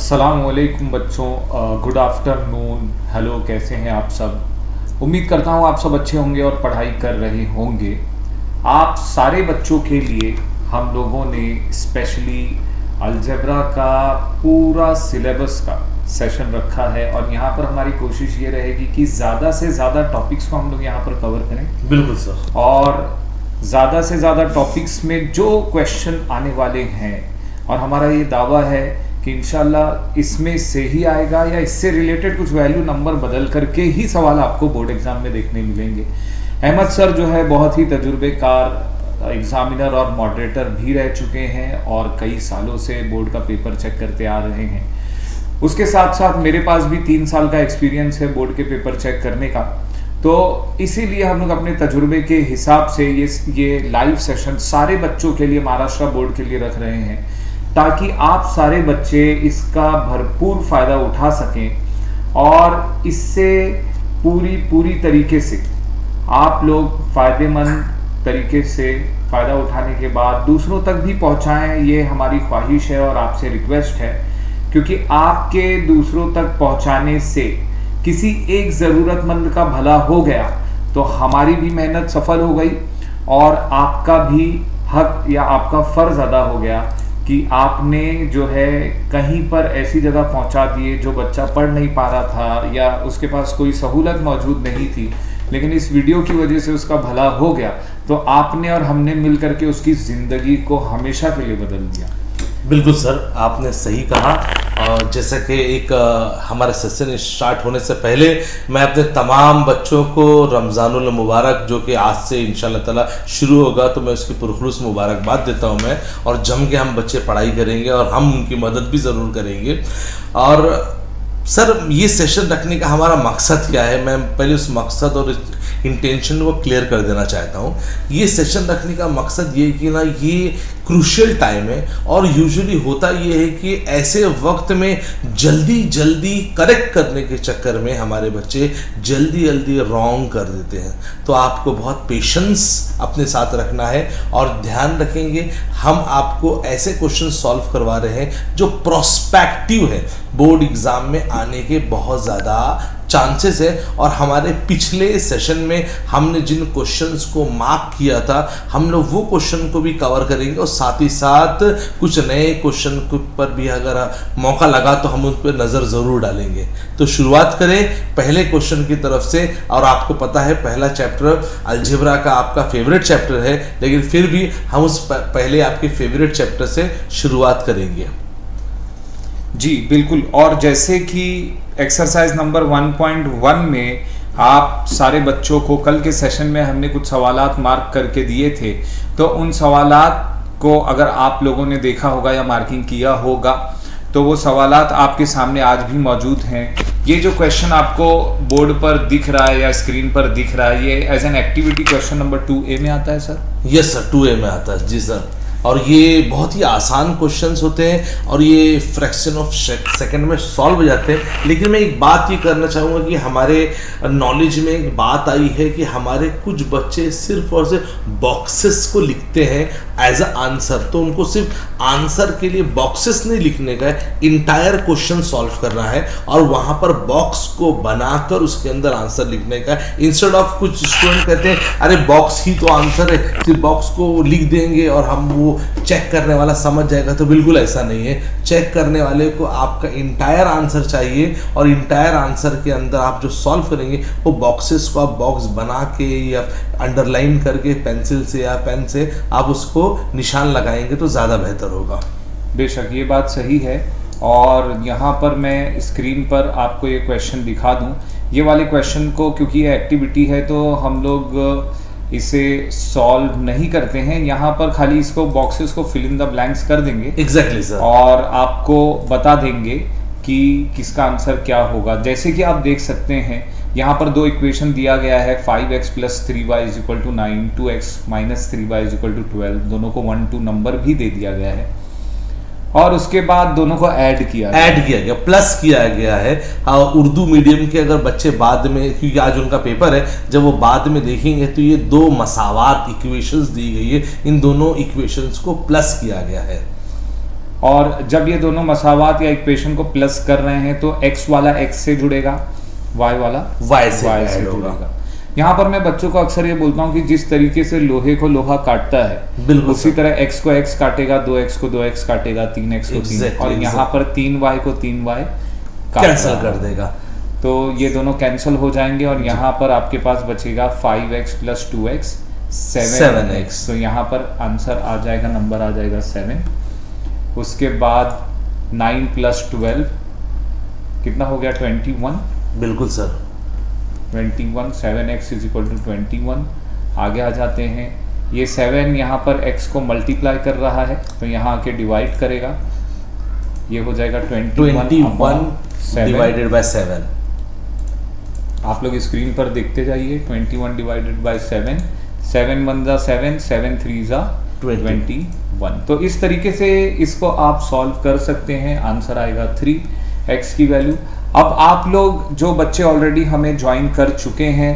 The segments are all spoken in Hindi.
अस्सलामुअलैकुम बच्चों, गुड आफ्टरनून, हेलो, कैसे हैं आप सब। उम्मीद करता हूँ आप सब अच्छे होंगे और पढ़ाई कर रहे होंगे। आप सारे बच्चों के लिए हम लोगों ने स्पेशली अलजेब्रा का पूरा सिलेबस का सेशन रखा है और यहाँ पर हमारी कोशिश ये रहेगी कि ज़्यादा से ज़्यादा टॉपिक्स को हम लोग यहाँ पर कवर करें। बिल्कुल सर। और ज़्यादा से ज़्यादा टॉपिक्स में जो क्वेश्चन आने वाले हैं, और हमारा ये दावा है कि इंशाल्लाह इसमें से ही आएगा या इससे रिलेटेड कुछ वैल्यू नंबर बदल करके ही सवाल आपको बोर्ड एग्जाम में देखने मिलेंगे। अहमद सर जो है बहुत ही तजुर्बेकार एग्जामिनर और मॉडरेटर भी रह चुके हैं और कई सालों से बोर्ड का पेपर चेक करते आ रहे हैं। उसके साथ साथ मेरे पास भी 3 साल का एक्सपीरियंस है बोर्ड के पेपर चेक करने का। तो इसीलिए हम लोग अपने तजुर्बे के हिसाब से ये लाइव सेशन सारे बच्चों के लिए, महाराष्ट्र बोर्ड के लिए रख रहे हैं ताकि आप सारे बच्चे इसका भरपूर फ़ायदा उठा सकें और इससे पूरी तरीके से आप लोग फ़ायदेमंद तरीके से फ़ायदा उठाने के बाद दूसरों तक भी पहुंचाएं। ये हमारी ख्वाहिश है और आपसे रिक्वेस्ट है, क्योंकि आपके दूसरों तक पहुंचाने से किसी एक ज़रूरतमंद का भला हो गया तो हमारी भी मेहनत सफल हो गई और आपका भी हक या आपका फ़र्ज़ अदा हो गया कि आपने जो है कहीं पर ऐसी जगह पहुंचा दिए जो बच्चा पढ़ नहीं पा रहा था या उसके पास कोई सहूलत मौजूद नहीं थी, लेकिन इस वीडियो की वजह से उसका भला हो गया। तो आपने और हमने मिल करके उसकी ज़िंदगी को हमेशा के लिए बदल दिया। बिल्कुल सर, आपने सही कहा। और जैसा कि एक हमारा सेशन स्टार्ट होने से पहले मैं अपने तमाम बच्चों को रमज़ानुल मुबारक, जो कि आज से इंशाल्लाह ताला शुरू होगा, तो मैं उसकी पुरखुलूस मुबारकबाद देता हूं मैं। और जम के हम बच्चे पढ़ाई करेंगे और हम उनकी मदद भी ज़रूर करेंगे। और सर, ये सेशन रखने का हमारा मकसद क्या है, मैं पहले उस मकसद और इंटेंशन को क्लियर कर देना चाहता हूँ। ये सेशन रखने का मकसद ये कि ना, ये क्रूशियल टाइम है और यूजुअली होता ये है कि ऐसे वक्त में जल्दी करेक्ट करने के चक्कर में हमारे बच्चे जल्दी रॉन्ग कर देते हैं। तो आपको बहुत पेशेंस अपने साथ रखना है और ध्यान रखेंगे हम आपको ऐसे क्वेश्चन सॉल्व करवा रहे हैं जो प्रोस्पेक्टिव है, बोर्ड एग्जाम में आने के बहुत ज़्यादा चांसेस है। और हमारे पिछले सेशन में हमने जिन क्वेश्चंस को मार्क किया था, हम लोग वो क्वेश्चन को भी कवर करेंगे और साथ ही साथ कुछ नए क्वेश्चन पर भी अगर मौका लगा तो हम उन पर नज़र ज़रूर डालेंगे। तो शुरुआत करें पहले क्वेश्चन की तरफ से। और आपको पता है पहला चैप्टर अलजेब्रा का आपका फेवरेट चैप्टर है, लेकिन फिर भी हम उस पहले आपके फेवरेट चैप्टर से शुरुआत करेंगे। जी बिल्कुल। और जैसे कि एक्सरसाइज नंबर 1.1 में आप सारे बच्चों को कल के सेशन में हमने कुछ सवालात मार्क करके दिए थे, तो उन सवालात को अगर आप लोगों ने देखा होगा या मार्किंग किया होगा तो वो सवालात आपके सामने आज भी मौजूद हैं। ये जो क्वेश्चन आपको बोर्ड पर दिख रहा है या स्क्रीन पर दिख रहा है, ये as an activity question number 2A में आता है सर। यस सर, 2A में आता है। जी सर। और ये बहुत ही आसान क्वेश्चंस होते हैं और ये फ्रैक्शन ऑफ सेकंड में सॉल्व हो जाते हैं। लेकिन मैं एक बात ये करना चाहूँगा कि हमारे नॉलेज में एक बात आई है कि हमारे कुछ बच्चे सिर्फ और सिर्फ बॉक्सेस को लिखते हैं एज अ आंसर। तो उनको सिर्फ आंसर के लिए बॉक्सेस नहीं लिखने का है, इंटायर क्वेश्चन सॉल्व करना है और वहाँ पर बॉक्स को बनाकर उसके अंदर आंसर लिखने का है। इंस्टेड ऑफ कुछ स्टूडेंट कहते हैं अरे बॉक्स ही तो आंसर है, सिर्फ बॉक्स को लिख देंगे और हम वो चेक करने वाला समझ जाएगा। तो बिल्कुल ऐसा नहीं है। चेक करने वाले को आपका इंटायर आंसर चाहिए और इंटायर आंसर के अंदर आप जो सॉल्व करेंगे वो बॉक्सेस को आप बॉक्स बना के या अंडरलाइन करके पेंसिल से या पेन से आप उसको निशान लगाएंगे तो ज़्यादा बेहतर होगा। बेशक ये बात सही है। और यहाँ पर मैं स्क्रीन पर आपको ये क्वेश्चन दिखा दूँ। ये वाले क्वेश्चन को, क्योंकि ये एक्टिविटी है तो हम लोग इसे सॉल्व नहीं करते हैं, यहाँ पर खाली इसको बॉक्सेस को फिल इन द ब्लैंक्स कर देंगे। Exactly sir. और आपको बता देंगे कि किसका आंसर क्या होगा। जैसे कि आप देख सकते हैं यहाँ पर 2 इक्वेशन दिया गया है, 5x + 3y = 9, 2x - 3y = 12। दोनों को 1 2 नंबर भी दे दिया गया है और उसके बाद दोनों को ऐड किया गया, प्लस किया गया है। उर्दू मीडियम के अगर बच्चे बाद में, क्योंकि आज उनका पेपर है, जब वो बाद में देखेंगे तो ये 2 मसावात इक्वेशंस दी गई है, इन दोनों इक्वेशंस को प्लस किया गया है। और जब ये दोनों मसावात या इक्वेशन को प्लस कर रहे हैं तो x वाला x से जुड़ेगा, y वाला y से जुड़ेगा। यहाँ पर मैं बच्चों को अक्सर ये बोलता हूँ कि जिस तरीके से लोहे को लोहा काटता है, बिल्कुल उसी तरह x को x काटेगा, 2x को 2x काटेगा, 3x को 3, और यहाँ पर 3y को 3y कैंसिल कर देगा। तो ये दोनों कैंसिल हो जाएंगे और यहाँ पर आपके पास बचेगा 5x + 2x 7x। तो यहाँ पर आंसर आ जाएगा, नंबर आ जाएगा 7। उसके बाद 9 + 12 कितना हो गया, 21। बिल्कुल सर, 21, 7x = 21। आगे आ जाते हैं, ये 7 यहाँ पर x को मल्टीप्लाई कर रहा है तो यहाँ आके डिवाइड करेगा, ये हो जाएगा 21 डिवाइडेड बाय 7। आप लोग स्क्रीन पर देखते जाइए, 21 डिवाइडेड बाय 7, 7 × 1 = 7, 7 × 3 = 21। तो इस तरीके से इसको आप सॉल्व कर सकते हैं, आंसर आएगा 3x की वैल्यू। अब आप लोग जो बच्चे ऑलरेडी हमें ज्वाइन कर चुके हैं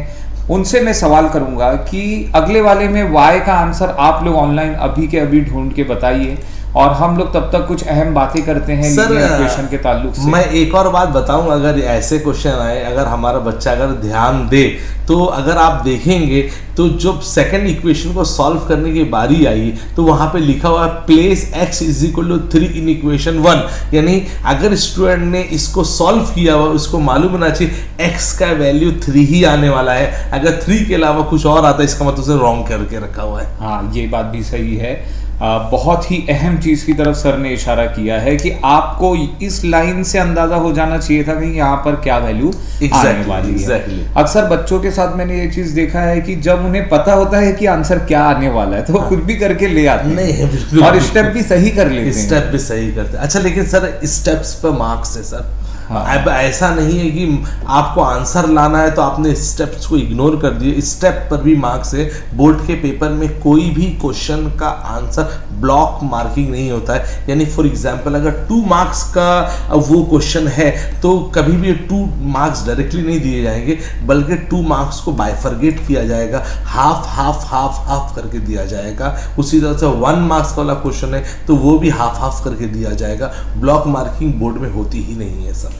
उनसे मैं सवाल करूंगा कि अगले वाले में y का आंसर आप लोग ऑनलाइन अभी के अभी ढूंढ के बताइए, और हम लोग तब तक कुछ अहम बातें करते हैं लीनियर इक्वेशन के ताल्लुक से। मैं एक और बात बताऊं, अगर ऐसे क्वेश्चन आए, अगर हमारा बच्चा अगर ध्यान दे तो अगर आप देखेंगे तो जब सेकंड इक्वेशन को सॉल्व करने की बारी आई तो वहां पे लिखा हुआ है प्लेस x = 3 इन इक्वेशन 1। यानी अगर स्टूडेंट ने इसको सॉल्व किया हुआ, उसको मालूम होना चाहिए x का वैल्यू 3 ही आने वाला है। अगर 3 के अलावा कुछ और आता है इसका मतलब उसने रॉन्ग करके रखा हुआ है। हाँ, ये बात भी सही है। बहुत ही अहम चीज की तरफ सर ने इशारा किया है कि आपको इस लाइन से अंदाजा हो जाना चाहिए था कि यहाँ पर क्या वैल्यू आने वाली है। अक्सर बच्चों के साथ मैंने ये चीज देखा है कि जब उन्हें पता होता है कि आंसर क्या आने वाला है तो वो खुद भी करके ले आते हैं और स्टेप भी सही कर लेते हैं। स्टेप भी सही करते हैं। अच्छा, लेकिन सर स्टेप्स पर मार्क्स है सर। अब ऐसा नहीं है कि आपको आंसर लाना है तो आपने स्टेप्स को इग्नोर कर दिए, स्टेप पर भी मार्क्स है। बोर्ड के पेपर में कोई भी क्वेश्चन का आंसर ब्लॉक मार्किंग नहीं होता है। यानी फॉर एग्जांपल अगर 2 मार्क्स का वो क्वेश्चन है तो कभी भी 2 मार्क्स डायरेक्टली नहीं दिए जाएंगे, बल्कि 2 मार्क्स को बाइफरगेट किया जाएगा, हाफ हाफ हाफ हाफ करके दिया जाएगा। उसी तरह से 1 मार्क्स वाला क्वेश्चन है तो वो भी हाफ हाफ करके दिया जाएगा। ब्लॉक मार्किंग बोर्ड में होती ही नहीं है सर।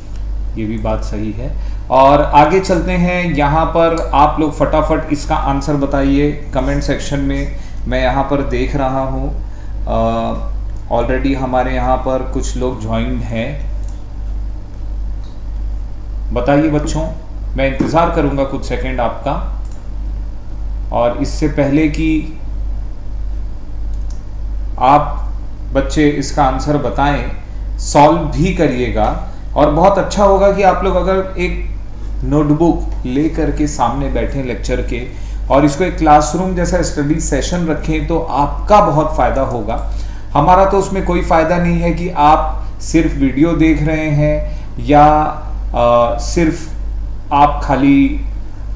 ये भी बात सही है। और आगे चलते हैं, यहाँ पर आप लोग फटाफट इसका आंसर बताइए कमेंट सेक्शन में। मैं यहाँ पर देख रहा हूँ ऑलरेडी हमारे यहाँ पर कुछ लोग ज्वाइन हैं। बताइए बच्चों, मैं इंतज़ार करूँगा कुछ सेकंड आपका। और इससे पहले कि आप बच्चे इसका आंसर बताएं, सॉल्व भी करिएगा। और बहुत अच्छा होगा कि आप लोग अगर एक नोटबुक ले करके सामने बैठे लेक्चर के और इसको एक क्लासरूम जैसा स्टडी सेशन रखें तो आपका बहुत फ़ायदा होगा। हमारा तो उसमें कोई फ़ायदा नहीं है कि आप सिर्फ वीडियो देख रहे हैं या सिर्फ आप खाली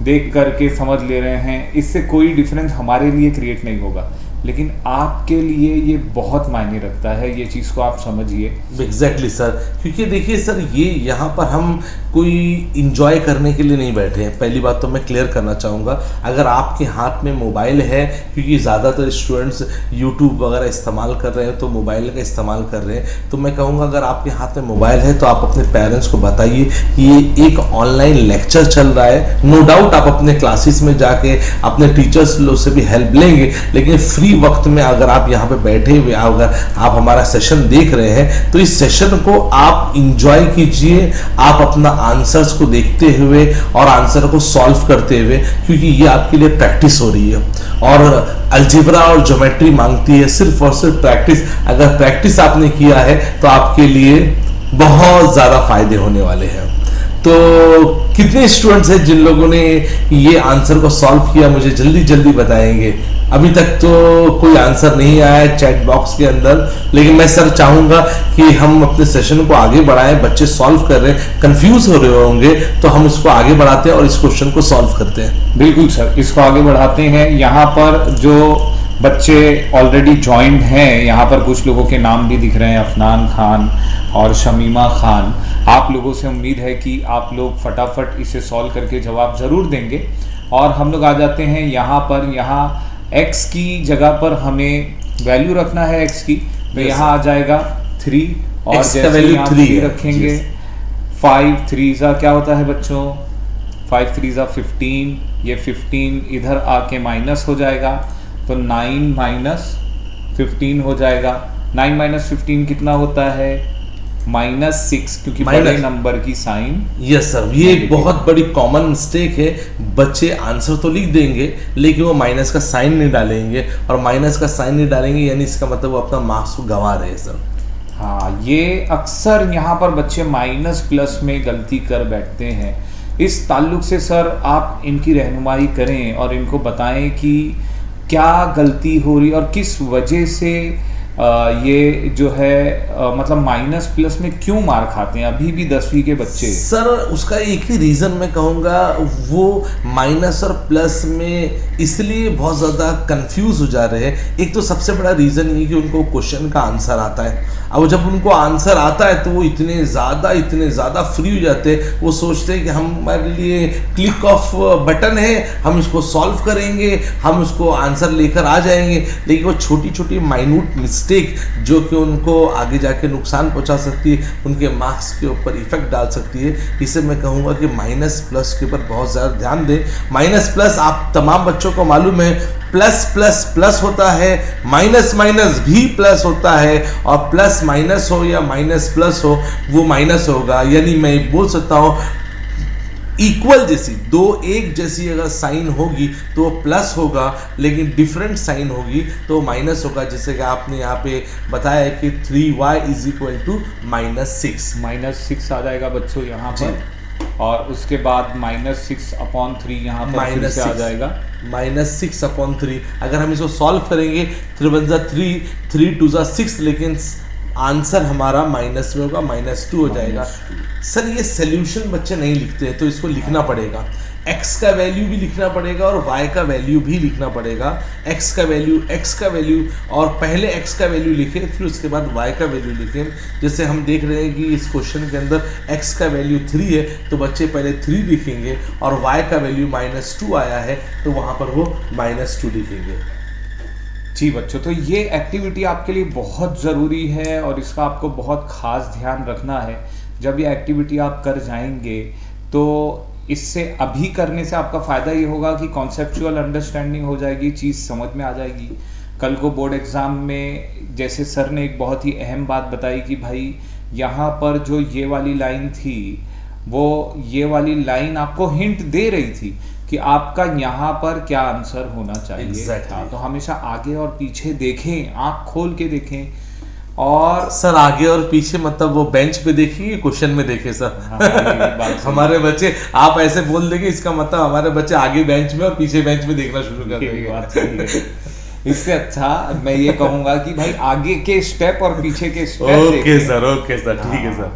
देख करके समझ ले रहे हैं, इससे कोई डिफरेंस हमारे लिए क्रिएट नहीं होगा, लेकिन आपके लिए ये बहुत मायने रखता है। ये चीज़ को आप समझिए। एग्जैक्टली सर, क्योंकि देखिए सर, ये यहाँ पर हम कोई इंजॉय करने के लिए नहीं बैठे हैं। पहली बात तो मैं क्लियर करना चाहूँगा, अगर आपके हाथ में मोबाइल है, क्योंकि ज़्यादातर स्टूडेंट्स यूट्यूब वगैरह इस्तेमाल कर रहे हैं तो मोबाइल का इस्तेमाल कर रहे हैं, तो मैं कहूँगा अगर आपके हाथ में मोबाइल है तो आप अपने पेरेंट्स को बताइए कि ये एक ऑनलाइन लेक्चर चल रहा है। नो डाउट आप अपने क्लासेस में जाके अपने टीचर्स लोग से भी हेल्प लेंगे, लेकिन फ्री वक्त में अगर आप यहाँ पे बैठे हुए अगर आप हमारा सेशन देख रहे हैं तो इस सेशन को आप इंजॉय कीजिए। आप अपना आंसर्स को देखते हुए और आंसर को सॉल्व करते हुए, क्योंकि ये आपके लिए प्रैक्टिस हो रही है और अलजेब्रा और ज्योमेट्री मांगती है सिर्फ और सिर्फ प्रैक्टिस। अगर प्रैक्टिस आपने किया है तो आपके लिए बहुत ज़्यादा फायदे होने वाले हैं। तो कितने स्टूडेंट्स हैं जिन लोगों ने ये आंसर को सॉल्व किया, मुझे जल्दी जल्दी बताएंगे। अभी तक तो कोई आंसर नहीं आया है चैट बॉक्स के अंदर, लेकिन मैं सर चाहूँगा कि हम अपने सेशन को आगे बढ़ाएं। बच्चे सॉल्व कर रहे हैं, कंफ्यूज हो रहे होंगे, तो हम इसको आगे बढ़ाते हैं और इस क्वेश्चन को सॉल्व करते हैं। बिल्कुल सर, इसको आगे बढ़ाते हैं। यहाँ पर जो बच्चे ऑलरेडी ज्वाइंड हैं, यहाँ पर कुछ लोगों के नाम भी दिख रहे हैं, अफनान खान और शमीमा खान। आप लोगों से उम्मीद है कि आप लोग फटाफट इसे सॉल्व करके जवाब ज़रूर देंगे। और हम लोग आ जाते हैं यहाँ पर, यहाँ x की जगह पर हमें वैल्यू रखना है x की, तो यहाँ आ जाएगा 3 और X का जैसे value यहाँ 3 3 है, रखेंगे, जी। 5 3 क्या होता है बच्चों, 5 3 15, ये 15 इधर आके माइनस हो जाएगा, तो 9 माइनस 15 हो जाएगा। 9 माइनस 15 कितना होता है, -6, क्योंकि बड़े Minus- नंबर की साइन। यस सर, ये एक बहुत बड़ी कॉमन मिस्टेक है। बच्चे आंसर तो लिख देंगे लेकिन वो माइनस का साइन नहीं डालेंगे, और माइनस का साइन नहीं डालेंगे यानी इसका मतलब वो अपना मार्क्स को गंवा रहे हैं सर। हाँ, ये अक्सर यहाँ पर बच्चे माइनस प्लस में गलती कर बैठते हैं। इस ताल्लुक से सर आप इनकी रहनुमाई करें और इनको बताएं कि क्या गलती हो रही और किस वजह से ये जो है मतलब माइनस प्लस में क्यों मार खाते हैं अभी भी 10वीं के बच्चे। सर उसका एक ही रीज़न मैं कहूँगा, वो माइनस और प्लस में इसलिए बहुत ज़्यादा कंफ्यूज हो जा रहे हैं। एक तो सबसे बड़ा रीज़न ये कि उनको क्वेश्चन का आंसर आता है। अब जब उनको आंसर आता है तो वो इतने ज़्यादा फ्री हो जाते हैं, वो सोचते हैं कि हमारे लिए क्लिक ऑफ बटन है, हम इसको सॉल्व करेंगे, हम उसको आंसर लेकर आ जाएंगे। लेकिन वो छोटी छोटी माइन्यूट मिस्टेक जो कि उनको आगे जाके नुकसान पहुंचा सकती है, उनके मार्क्स के ऊपर इफेक्ट डाल सकती है। इसे मैं कहूँगा कि माइनस प्लस के ऊपर बहुत ज़्यादा ध्यान दें। माइनस प्लस आप तमाम बच्चों को मालूम है, प्लस प्लस प्लस होता है, माइनस माइनस भी प्लस होता है, और प्लस माइनस हो या माइनस प्लस हो वो माइनस होगा। यानी मैं बोल सकता हूँ इक्वल जैसी, दो एक जैसी अगर साइन होगी तो वो प्लस होगा, लेकिन डिफरेंट साइन होगी तो माइनस होगा। जैसे कि आपने यहाँ पे बताया है कि 3y इज इक्वल टू -6, -6 आ जाएगा बच्चों यहाँ पर, और उसके बाद -6/3 यहाँ पर फिर से आ जाएगा, -6/3। अगर हम इसको सॉल्व करेंगे 3 1 3, 3 2 6, लेकिन आंसर हमारा माइनस में होगा, -2 हो जाएगा। सर ये सोल्यूशन बच्चे नहीं लिखते हैं तो इसको लिखना पड़ेगा। x का वैल्यू भी लिखना पड़ेगा और y का वैल्यू भी लिखना पड़ेगा। x का वैल्यू और पहले x का वैल्यू लिखें, फिर उसके बाद y का वैल्यू लिखें। जैसे हम देख रहे हैं कि इस क्वेश्चन के अंदर x का वैल्यू 3 है तो बच्चे पहले 3 लिखेंगे, और y का वैल्यू -2 आया है तो वहाँ पर वो -2 लिखेंगे। जी बच्चों, तो ये एक्टिविटी आपके लिए बहुत ज़रूरी है और इसका आपको बहुत ख़ास ध्यान रखना है। जब ये एक्टिविटी आप कर जाएंगे तो इससे अभी करने से आपका फ़ायदा ये होगा कि कॉन्सेप्चुअल अंडरस्टैंडिंग हो जाएगी, चीज़ समझ में आ जाएगी। कल को बोर्ड एग्ज़ाम में जैसे सर ने एक बहुत ही अहम बात बताई कि भाई यहाँ पर जो ये वाली लाइन थी, वो ये वाली लाइन आपको हिंट दे रही थी कि आपका यहाँ पर क्या आंसर होना चाहिए था। तो हमेशा आगे और पीछे देखें, आँख खोल के देखें। और सर आगे और पीछे मतलब वो बेंच पे देखिए, क्वेश्चन में देखे सर। हाँ, हमारे बच्चे, आप ऐसे बोल देंगे इसका मतलब हमारे बच्चे आगे बेंच में और पीछे बेंच में देखना शुरू कर देंगे। इससे अच्छा मैं ये कहूंगा कि भाई आगे के स्टेप और पीछे के स्टेप ओके सर, ठीक है सर।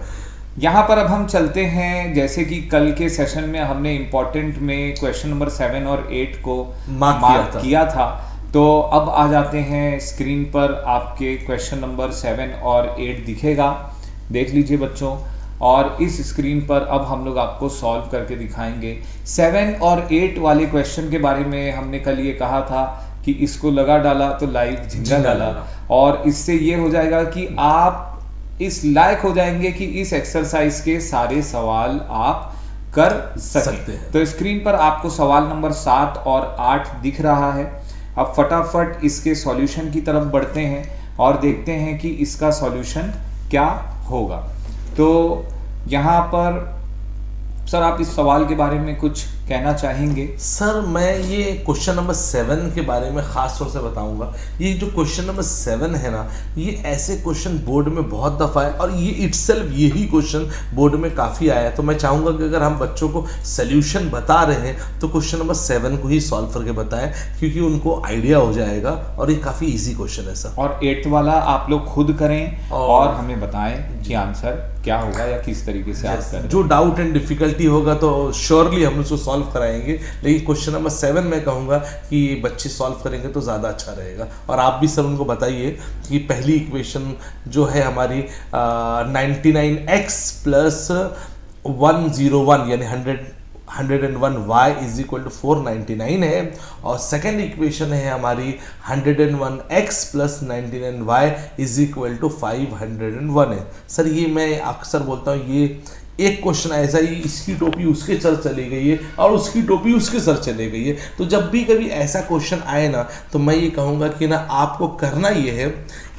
यहाँ पर अब हम चलते हैं, जैसे कि कल के सेशन में हमने इम्पोर्टेंट में क्वेश्चन नंबर 7 और 8 को मार्क किया था। तो अब आ जाते हैं, स्क्रीन पर आपके क्वेश्चन नंबर 7 और 8 दिखेगा, देख लीजिए बच्चों। और इस स्क्रीन पर अब हम लोग आपको सॉल्व करके दिखाएंगे। 7 और 8 वाले क्वेश्चन के बारे में हमने कल ये कहा था कि इसको लगा डाला तो लाइव झिंगा डाला, और इससे ये हो जाएगा कि आप इस लायक हो जाएंगे कि इस एक्सरसाइज के सारे सवाल आप कर सकते हैं। तो स्क्रीन पर आपको सवाल नंबर 7 और 8 दिख रहा है। अब फटाफट इसके सॉल्यूशन की तरफ बढ़ते हैं और देखते हैं कि इसका सॉल्यूशन क्या होगा। तो यहाँ पर सर आप इस सवाल के बारे में कुछ कहना चाहेंगे? सर मैं ये क्वेश्चन नंबर 7 के बारे में ख़ास तौर से बताऊंगा। ये जो क्वेश्चन नंबर 7 है ना, ये ऐसे क्वेश्चन बोर्ड में बहुत दफ़ा है और ये इटसेल्फ यही क्वेश्चन बोर्ड में काफ़ी आया है। तो मैं चाहूँगा कि अगर हम बच्चों को सोल्यूशन बता रहे हैं तो क्वेश्चन नंबर 7 को ही सॉल्व करके बताएं, क्योंकि उनको आइडिया हो जाएगा और ये काफ़ी ईजी क्वेश्चन है सर। और 8th वाला आप लोग खुद करें और हमें बताएं कि आंसर क्या होगा या किस तरीके से आप करें। जो डाउट एंड डिफिकल्टी होगा तो श्योरली हम उसको सॉल्व कराएंगे, लेकिन क्वेश्चन नंबर 7 मैं कहूँगा कि बच्चे सॉल्व करेंगे तो ज़्यादा अच्छा रहेगा। और आप भी सर उनको बताइए कि पहली इक्वेशन जो है हमारी 99x + 101 यानी 101y इज इक्वल टू 499 है, और सेकेंड इक्वेशन है हमारी 101x plus 99y is equal to 501 है। सर ये मैं अक्सर बोलता हूँ, ये एक क्वेश्चन ऐसा ही, इसकी टोपी उसके सर चली गई है और उसकी टोपी उसके सर चली गई है। तो जब भी कभी ऐसा क्वेश्चन आए ना, तो मैं ये कहूँगा कि ना आपको करना ये है,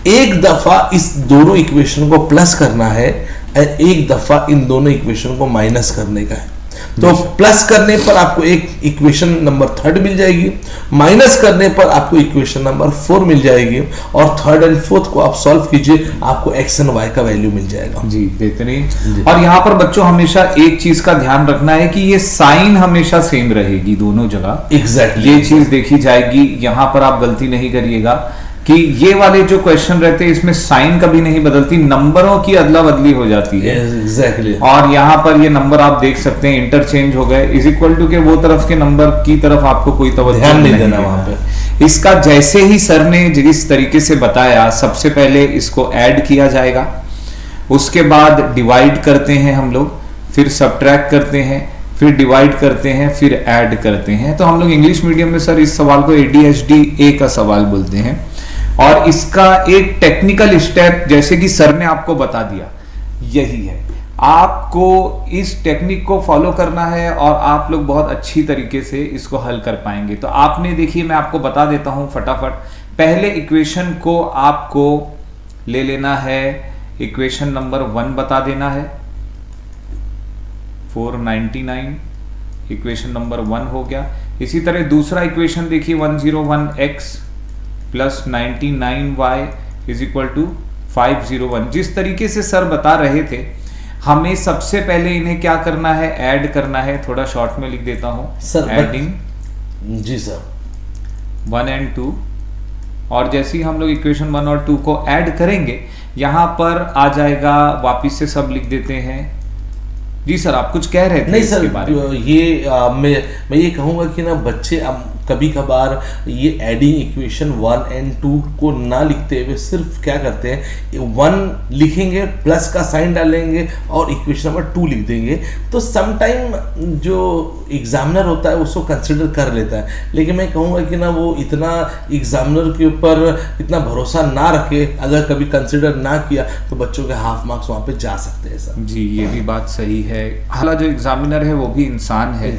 एक दफ़ा इस दोनों इक्वेशन को प्लस करना है और एक दफ़ा इन दोनों इक्वेशन को माइनस करने का है। तो प्लस करने पर आपको एक इक्वेशन नंबर 3 मिल जाएगी, माइनस करने पर आपको इक्वेशन नंबर 4 मिल जाएगी, और 3rd और 4th को आप सॉल्व कीजिए, आपको x एंड y का वैल्यू मिल जाएगा। जी बेहतरीन। और यहाँ पर बच्चों हमेशा एक चीज का ध्यान रखना है कि ये साइन हमेशा सेम रहेगी दोनों जगह। एग्जैक्टली ये चीज देखी जाएगी, यहाँ पर आप गलती नहीं करिएगा कि ये वाले जो क्वेश्चन रहते हैं इसमें साइन कभी नहीं बदलती, नंबरों की अदला बदली हो जाती है। एग्जैक्टली। और यहाँ पर ये नंबर आप देख सकते हैं इंटरचेंज हो गए, इज इक्वल टू के वो तरफ के नंबर की तरफ आपको कोई तवज्जो नहीं देना वहां पे। इसका जैसे ही सर ने जिस तरीके से बताया, सबसे पहले इसको ऐड किया जाएगा, उसके बाद डिवाइड करते हैं हम लोग, फिर सब्ट्रैक्ट करते हैं, फिर डिवाइड करते हैं, फिर ऐड करते हैं। तो हम लोग इंग्लिश मीडियम में सर इस सवाल को ADHD का सवाल बोलते हैं। और इसका एक टेक्निकल स्टेप जैसे कि सर ने आपको बता दिया, यही है, आपको इस टेक्निक को फॉलो करना है और आप लोग बहुत अच्छी तरीके से इसको हल कर पाएंगे। तो आपने देखिए, मैं आपको बता देता हूं फटाफट। पहले इक्वेशन को आपको ले लेना है, इक्वेशन नंबर 1 बता देना है, 499 इक्वेशन नंबर 1 हो गया। इसी तरह दूसरा इक्वेशन देखिए 101x plus 99y is equal to 501। जिस तरीके से सर बता रहे थे, हमें सबसे पहले इन्हें क्या करना है, ऐड करना है। थोड़ा शॉर्ट में लिख देता हूं सर, एडिंग जी सर 1 and 2, और जैसे ही हम लोग इक्वेशन 1 और 2 को ऐड करेंगे, यहां पर आ जाएगा, वापिस से सब लिख देते हैं। जी सर, आप कुछ कह रहे थे? नहीं सर, मैं ये कहूँगा कि ना बच्चे कभी कभार ये एडिंग इक्वेशन 1 और 2 को ना लिखते हुए सिर्फ क्या करते हैं, 1 लिखेंगे, प्लस का साइन डालेंगे और इक्वेशन नंबर 2 लिख देंगे। तो समटाइम जो एग्जामिनर होता है उसको कंसिडर कर लेता है, लेकिन मैं कहूँगा कि ना वो इतना एग्जामिनर के ऊपर इतना भरोसा ना रखे। अगर कभी कंसिडर ना किया तो बच्चों के हाफ मार्क्स वहाँ पे जा सकते हैं सर। जी, ये भी बात सही है। हालांकि जो एग्जामिनर है वो भी इंसान है,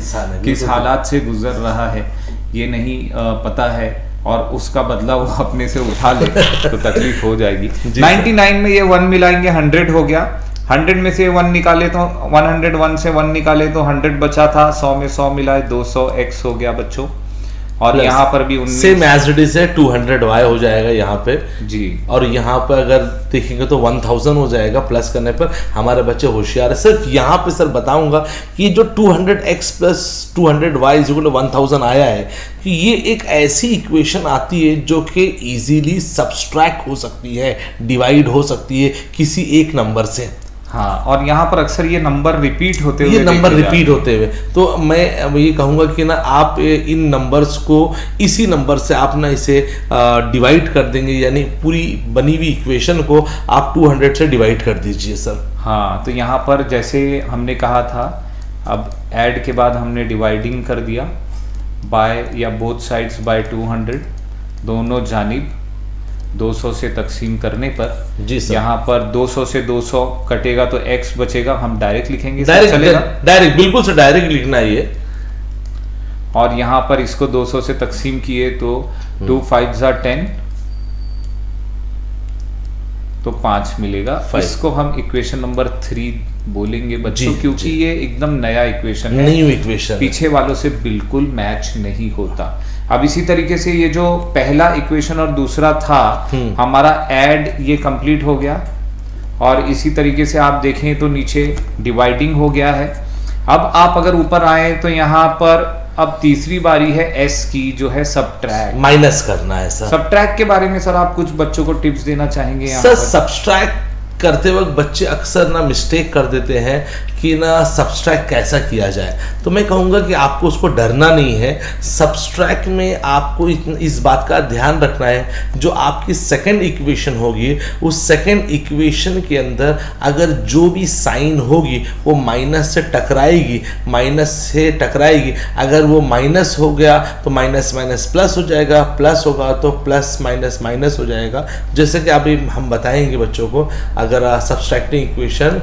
किस हालात से गुजर रहा है ये नहीं पता है, और उसका बदला वो अपने से उठा ले तो तकलीफ हो जाएगी। 99 में ये 1 मिलाएंगे, 100 हो गया। 100 में से 1 निकाले तो 101 से 1 निकाले तो 100 बचा था, 100 में 100 मिलाए 200x हो गया बच्चों। और यहाँ पर भी 19 सेम एज इट इज है, 200y हो जाएगा यहाँ पे जी। और यहाँ पर अगर देखेंगे तो 1000 हो जाएगा प्लस करने पर। हमारे बच्चे होशियार है। सिर्फ यहाँ पे सर बताऊंगा कि जो 200x plus 200y is equal to 1000 आया है, कि ये एक ऐसी इक्वेशन आती है जो कि इजीली सब्सट्रैक्ट हो सकती है, डिवाइड हो सकती है किसी एक नंबर से। हाँ, और यहाँ पर अक्सर ये नंबर रिपीट होते हुए, तो मैं ये कहूँगा कि ना आप इन नंबर्स को इसी नंबर से आप ना इसे डिवाइड कर देंगे, यानी पूरी बनी हुई इक्वेशन को आप 200 से डिवाइड कर दीजिए सर। हाँ, तो यहाँ पर जैसे हमने कहा था, अब ऐड के बाद हमने डिवाइडिंग कर दिया बाय या बोथ साइड्स बाय 200, दोनों जानिब 200 से तकसीम करने पर जी सर, यहाँ पर 200 से 200 कटेगा तो x बचेगा। हम डायरेक्ट लिखेंगे, डायरेक्ट बिल्कुल से डायरेक्ट लिखना है ये। और यहाँ पर इसको 200 से तकसीम किए तो 2 5s are 10, तो 5 मिलेगा। इसको हम इक्वेशन नंबर 3 बोलेंगे बच्चों, क्योंकि ये एकदम नया इक्वेशन है, न्यू इक्वेशन, पीछे वालों से बिल्कुल मैच नहीं होता। अब इसी तरीके से ये जो पहला इक्वेशन और दूसरा था हमारा ऐड, ये कंप्लीट हो गया। और इसी तरीके से आप देखें तो नीचे डिवाइडिंग हो गया है। अब आप अगर ऊपर आए तो यहाँ पर अब तीसरी बारी है एस की, जो है सब्ट्रैक्ट, माइनस करना है सर। सब्ट्रैक्ट के बारे में सर आप कुछ बच्चों को टिप्स देना चाहेंगे? सर सब्ट्रैक्ट करते वक्त बच्चे अक्सर ना मिस्टेक कर देते हैं कि ना सब्सट्रैक्ट कैसा किया जाए, तो मैं कहूँगा कि आपको उसको डरना नहीं है। सब्सट्रैक्ट में आपको इस बात का ध्यान रखना है, जो आपकी सेकंड इक्वेशन होगी उस सेकंड इक्वेशन के अंदर अगर जो भी साइन होगी वो माइनस से टकराएगी, अगर वो माइनस हो गया तो माइनस माइनस प्लस हो जाएगा, प्लस होगा तो प्लस माइनस माइनस हो जाएगा। जैसे कि अभी हम बताएंगे बच्चों को, अगर सब्सट्रैक्टिंग इक्वेशन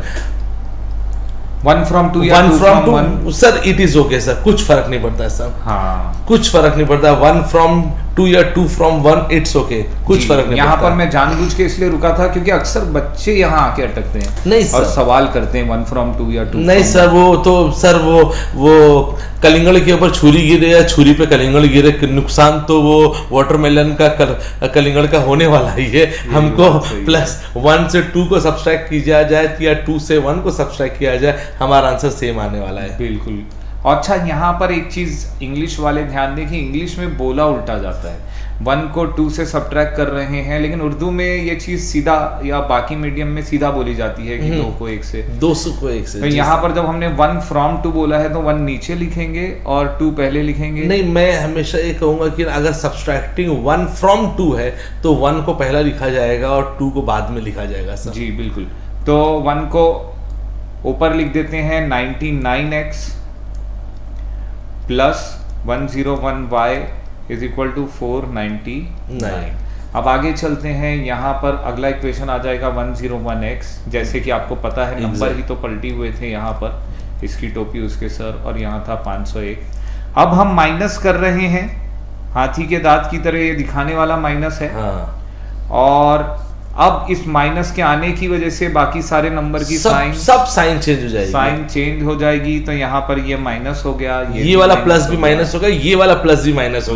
1 from 2 या 2 from 1, sir it is okay sir, कुछ फर्क नहीं पड़ता है सर, हाँ कुछ फर्क नहीं पड़ता। 1 from 2 या 2 from 1 इट्स ओके, कुछ फर्क नहीं यहाँ पड़ता। पर मैं जानबूझ के इसलिए रुका था क्योंकि अक्सर बच्चे यहाँ आके अटकते हैं नहीं और सर, सवाल करते हैं 1 from 2 या 2 नहीं from सर, वो तो सर वो कलिंगड़ के ऊपर छुरी गिरे या छुरी पे कलिंगड़ गिरे, नुकसान तो वो वाटरमेलन का कलिंगड़ का होने वाला ही है। हमको प्लस 1 से 2 को सब्सट्रैक्ट किया जाए या 2 से 1 को सब्सट्रैक्ट किया जाए, हमारा आंसर सेम आने वाला है। बिल्कुल। और अच्छा, यहाँ पर एक चीज इंग्लिश वाले ध्यान दें कि इंग्लिश में बोला उल्टा जाता है, 1 को 2 से सब्ट्रैक्ट कर रहे हैं, लेकिन उर्दू में ये चीज सीधा या बाकी मीडियम में सीधा बोली जाती है कि 2 को 1 से, 200 को 1 से। तो यहाँ पर जब हमने 1 from 2 बोला है तो 1 नीचे लिखेंगे और 2 पहले लिखेंगे। नहीं, मैं हमेशा ये कहूंगा कि अगर सब्सट्रैक्टिंग 1 from 2 है तो 1 को पहला लिखा जाएगा और 2 को बाद में लिखा जाएगा सर। जी बिल्कुल। तो 1 को ऊपर लिख देते हैं 99x plus 101y is equal to 499। अब आगे चलते हैं, यहाँ पर अगला इक्वेशन आ जाएगा 101x, जैसे कि आपको पता है नंबर ही तो पलटी हुए थे यहाँ पर, इसकी टोपी उसके सर, और यहाँ था 501। अब हम माइनस कर रहे हैं, हाथी के दांत की तरह ये दिखाने वाला माइनस है। हाँ। और अब इस माइनस के आने की वजह से बाकी सारे नंबर की सब साइन चेंज हो जाएगी, साइन चेंज हो जाएगी। तो यहाँ पर ये माइनस हो गया, ये वाला प्लस भी माइनस हो गया, ये वाला प्लस भी माइनस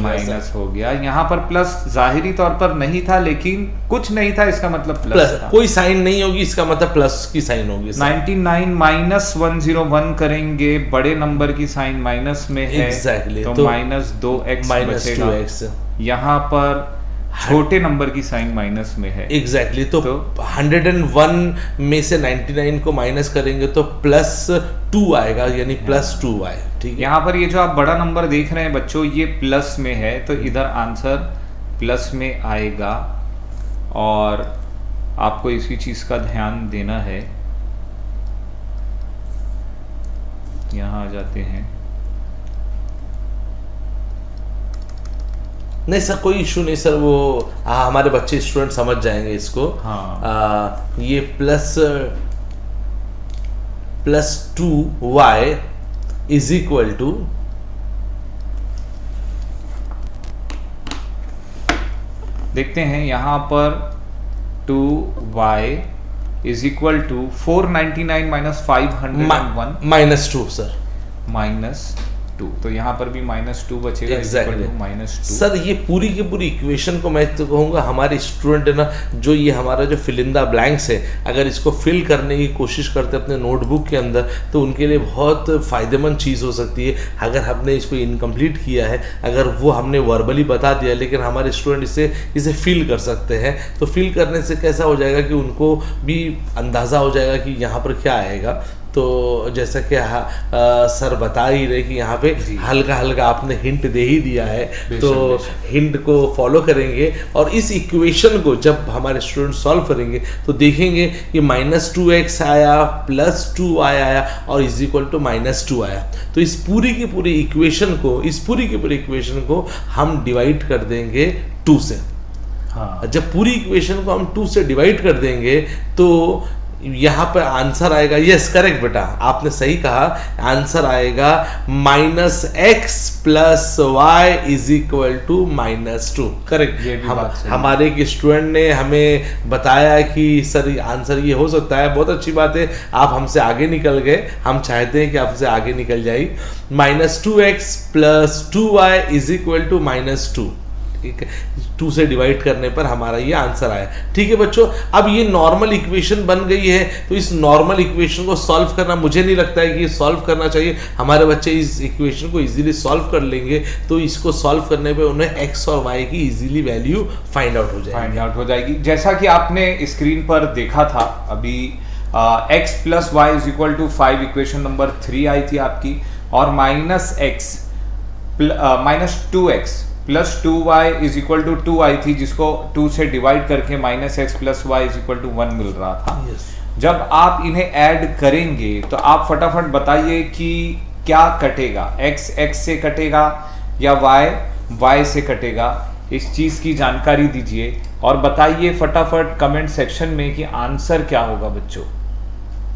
हो गया। यहाँ पर प्लस जाहिरी तौर पर नहीं था, लेकिन कुछ नहीं था, इसका मतलब प्लस था। कोई साइन नहीं होगी, इसका मतलब प्लस की साइन होगी। 99 माइनस 101 करेंगे, बड़े नंबर की साइन माइनस में है, एग्जैक्टली, तो माइनस 2x बचेगा। यहाँ पर छोटे नंबर की साइन माइनस में है, एग्जैक्टली। तो 101 में से 99 को माइनस करेंगे तो प्लस 2 आएगा, यानी प्लस 2y। ठीक है, यहाँ पर ये जो आप बड़ा नंबर देख रहे हैं बच्चों, ये प्लस में है, तो इधर आंसर प्लस में आएगा। और आपको इसी चीज का ध्यान देना है। यहाँ आ जाते हैं, नहीं सर कोई इशू नहीं सर, वो हमारे बच्चे स्टूडेंट समझ जाएंगे इसको। हाँ। ये plus 2y is equal to, देखते हैं यहाँ पर 2y is equal to 499 minus 501 minus 2 sir, minus 2, तो यहाँ पर भी -2 बचेगा, एग्जैक्टली -2। सर ये पूरी की पूरी इक्वेशन को मैं तो कहूँगा हमारे स्टूडेंट है ना, जो ये हमारा जो फिलिंदा ब्लैंक्स है, अगर इसको फिल करने की कोशिश करते हैं अपने नोटबुक के अंदर, तो उनके लिए बहुत फ़ायदेमंद चीज़ हो सकती है। अगर हमने इसको इनकम्प्लीट किया है, अगर वो हमने वर्बली बता दिया, लेकिन हमारे स्टूडेंट इसे फिल कर सकते हैं, तो फिल करने से कैसा हो जाएगा कि उनको भी अंदाज़ा हो जाएगा कि यहाँ पर क्या आएगा। तो जैसा कि सर बता ही रहे कि यहाँ पे हल्का हल्का आपने हिंट दे ही दिया है, तो हिंट को फॉलो करेंगे और इस इक्वेशन को जब हमारे स्टूडेंट सॉल्व करेंगे तो देखेंगे कि -2x आया, +2y आया और इज इक्वल टू -2 आया। तो इस पूरी की पूरी इक्वेशन को हम डिवाइड कर देंगे 2 से। हाँ। जब पूरी इक्वेशन को हम 2 से डिवाइड कर देंगे तो यहाँ पर आंसर आएगा, यस करेक्ट बेटा, आपने सही कहा, आंसर आएगा -x + y is equal to -2। Correct. हमारे एक स्टूडेंट ने हमें बताया कि सर आंसर ये हो सकता है, बहुत अच्छी बात है, आप हमसे आगे निकल गए, हम चाहते हैं कि आपसे आगे निकल जाए। -2x + 2y is equal to -2, 2 से डिवाइड करने पर हमारा ये आंसर आया। ठीक है बच्चों, अब ये नॉर्मल इक्वेशन बन गई है, तो इस नॉर्मल इक्वेशन को सॉल्व करना, मुझे नहीं लगता है कि ये सॉल्व करना चाहिए, हमारे बच्चे इस इक्वेशन को इजीली सॉल्व कर लेंगे। तो इसको सॉल्व करने पे उन्हें x और y की इजीली वैल्यू फाइंड आउट हो जाएगी। जैसा कि आपने स्क्रीन पर देखा था अभी, x plus y is equal to 5 equation number 3 आई थी आपकी, और minus x minus 2x plus 2y is equal to 2 आई थी, जिसको 2 से डिवाइड करके minus x plus y is equal to 1 मिल रहा था। जब आप इन्हें ऐड करेंगे तो आप फटाफट बताइए कि क्या कटेगा, x से कटेगा या y से कटेगा, इस चीज की जानकारी दीजिए और बताइए फटाफट कमेंट सेक्शन में कि आंसर क्या होगा बच्चों।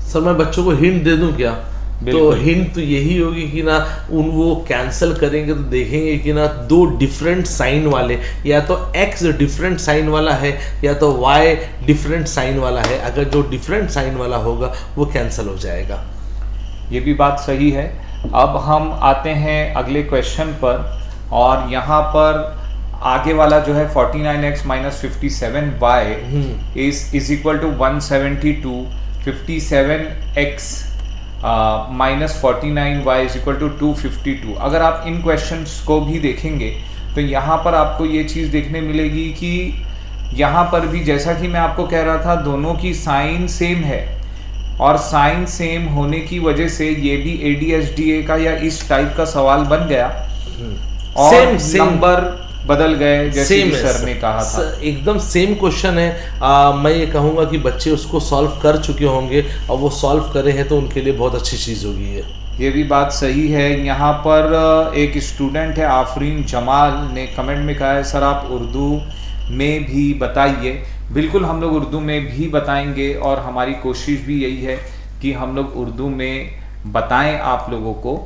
सर मैं बच्चों को हिंट दे दूं क्या? तो हिंट तो यही होगी कि ना वो कैंसिल करेंगे तो देखेंगे कि ना दो डिफरेंट साइन वाले, या तो x डिफरेंट साइन वाला है या तो y डिफरेंट साइन वाला है। अगर जो डिफरेंट साइन वाला होगा वो कैंसिल हो जाएगा। ये भी बात सही है। अब हम आते हैं अगले क्वेश्चन पर, और यहाँ पर आगे वाला जो है 49x minus 57y is equal to 172, 57x minus 49y is equal to 252। अगर आप इन क्वेश्चंस को भी देखेंगे तो यहाँ पर आपको ये चीज़ देखने मिलेगी कि यहाँ पर भी जैसा कि मैं आपको कह रहा था दोनों की साइन सेम है, और साइन सेम होने की वजह से ये भी ADSDA का या इस टाइप का सवाल बन गया और नंबर बदल गए जैसे कि सर ने कहा था। एकदम सेम क्वेश्चन है। मैं ये कहूँगा कि बच्चे उसको सॉल्व कर चुके होंगे और वो सॉल्व करे हैं तो उनके लिए बहुत अच्छी चीज़ होगी। ये भी बात सही है। यहाँ पर एक स्टूडेंट है आफरीन जमाल ने कमेंट में कहा है सर आप उर्दू में भी बताइए। बिल्कुल हम लोग उर्दू में भी बताएंगे और हमारी कोशिश भी यही है कि हम लोग उर्दू में बताएं आप लोगों को।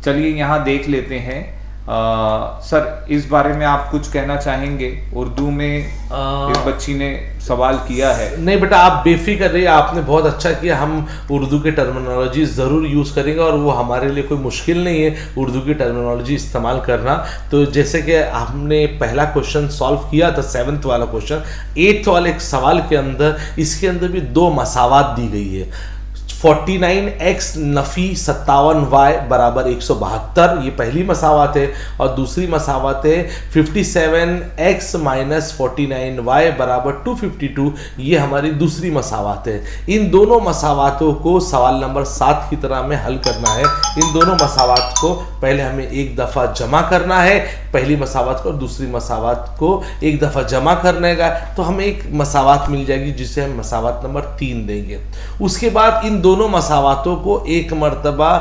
चलिए यहाँ देख लेते हैं। सर इस बारे में आप कुछ कहना चाहेंगे? उर्दू में इस बच्ची ने सवाल किया है। नहीं बेटा आप बेफिक्र रहिए, आपने बहुत अच्छा किया। हम उर्दू की टर्मिनोलॉजी ज़रूर यूज़ करेंगे और वो हमारे लिए कोई मुश्किल नहीं है उर्दू की टर्मिनोलॉजी इस्तेमाल करना। तो जैसे कि हमने पहला क्वेश्चन सॉल्व किया था 7th वाला क्वेश्चन, 8th वाले सवाल के अंदर इसके अंदर भी दो मसावात दी गई है। 49x नफ़ी 57y बराबर 172, ये पहली मसावत है, और दूसरी मसावत है 57x माइनस 49y बराबर 252, ये हमारी दूसरी मसावत है। इन दोनों मसावतों को सवाल नंबर 7 की तरह में हल करना है। इन दोनों मसावत को पहले हमें एक दफ़ा जमा करना है, पहली मसावत को और दूसरी मसावत को एक दफ़ा जमा करने का, तो हमें एक मसावत मिल जाएगी जिसे हम मसावत नंबर 3 देंगे। उसके बाद इन दोनों मसावतों को एक मर्तबा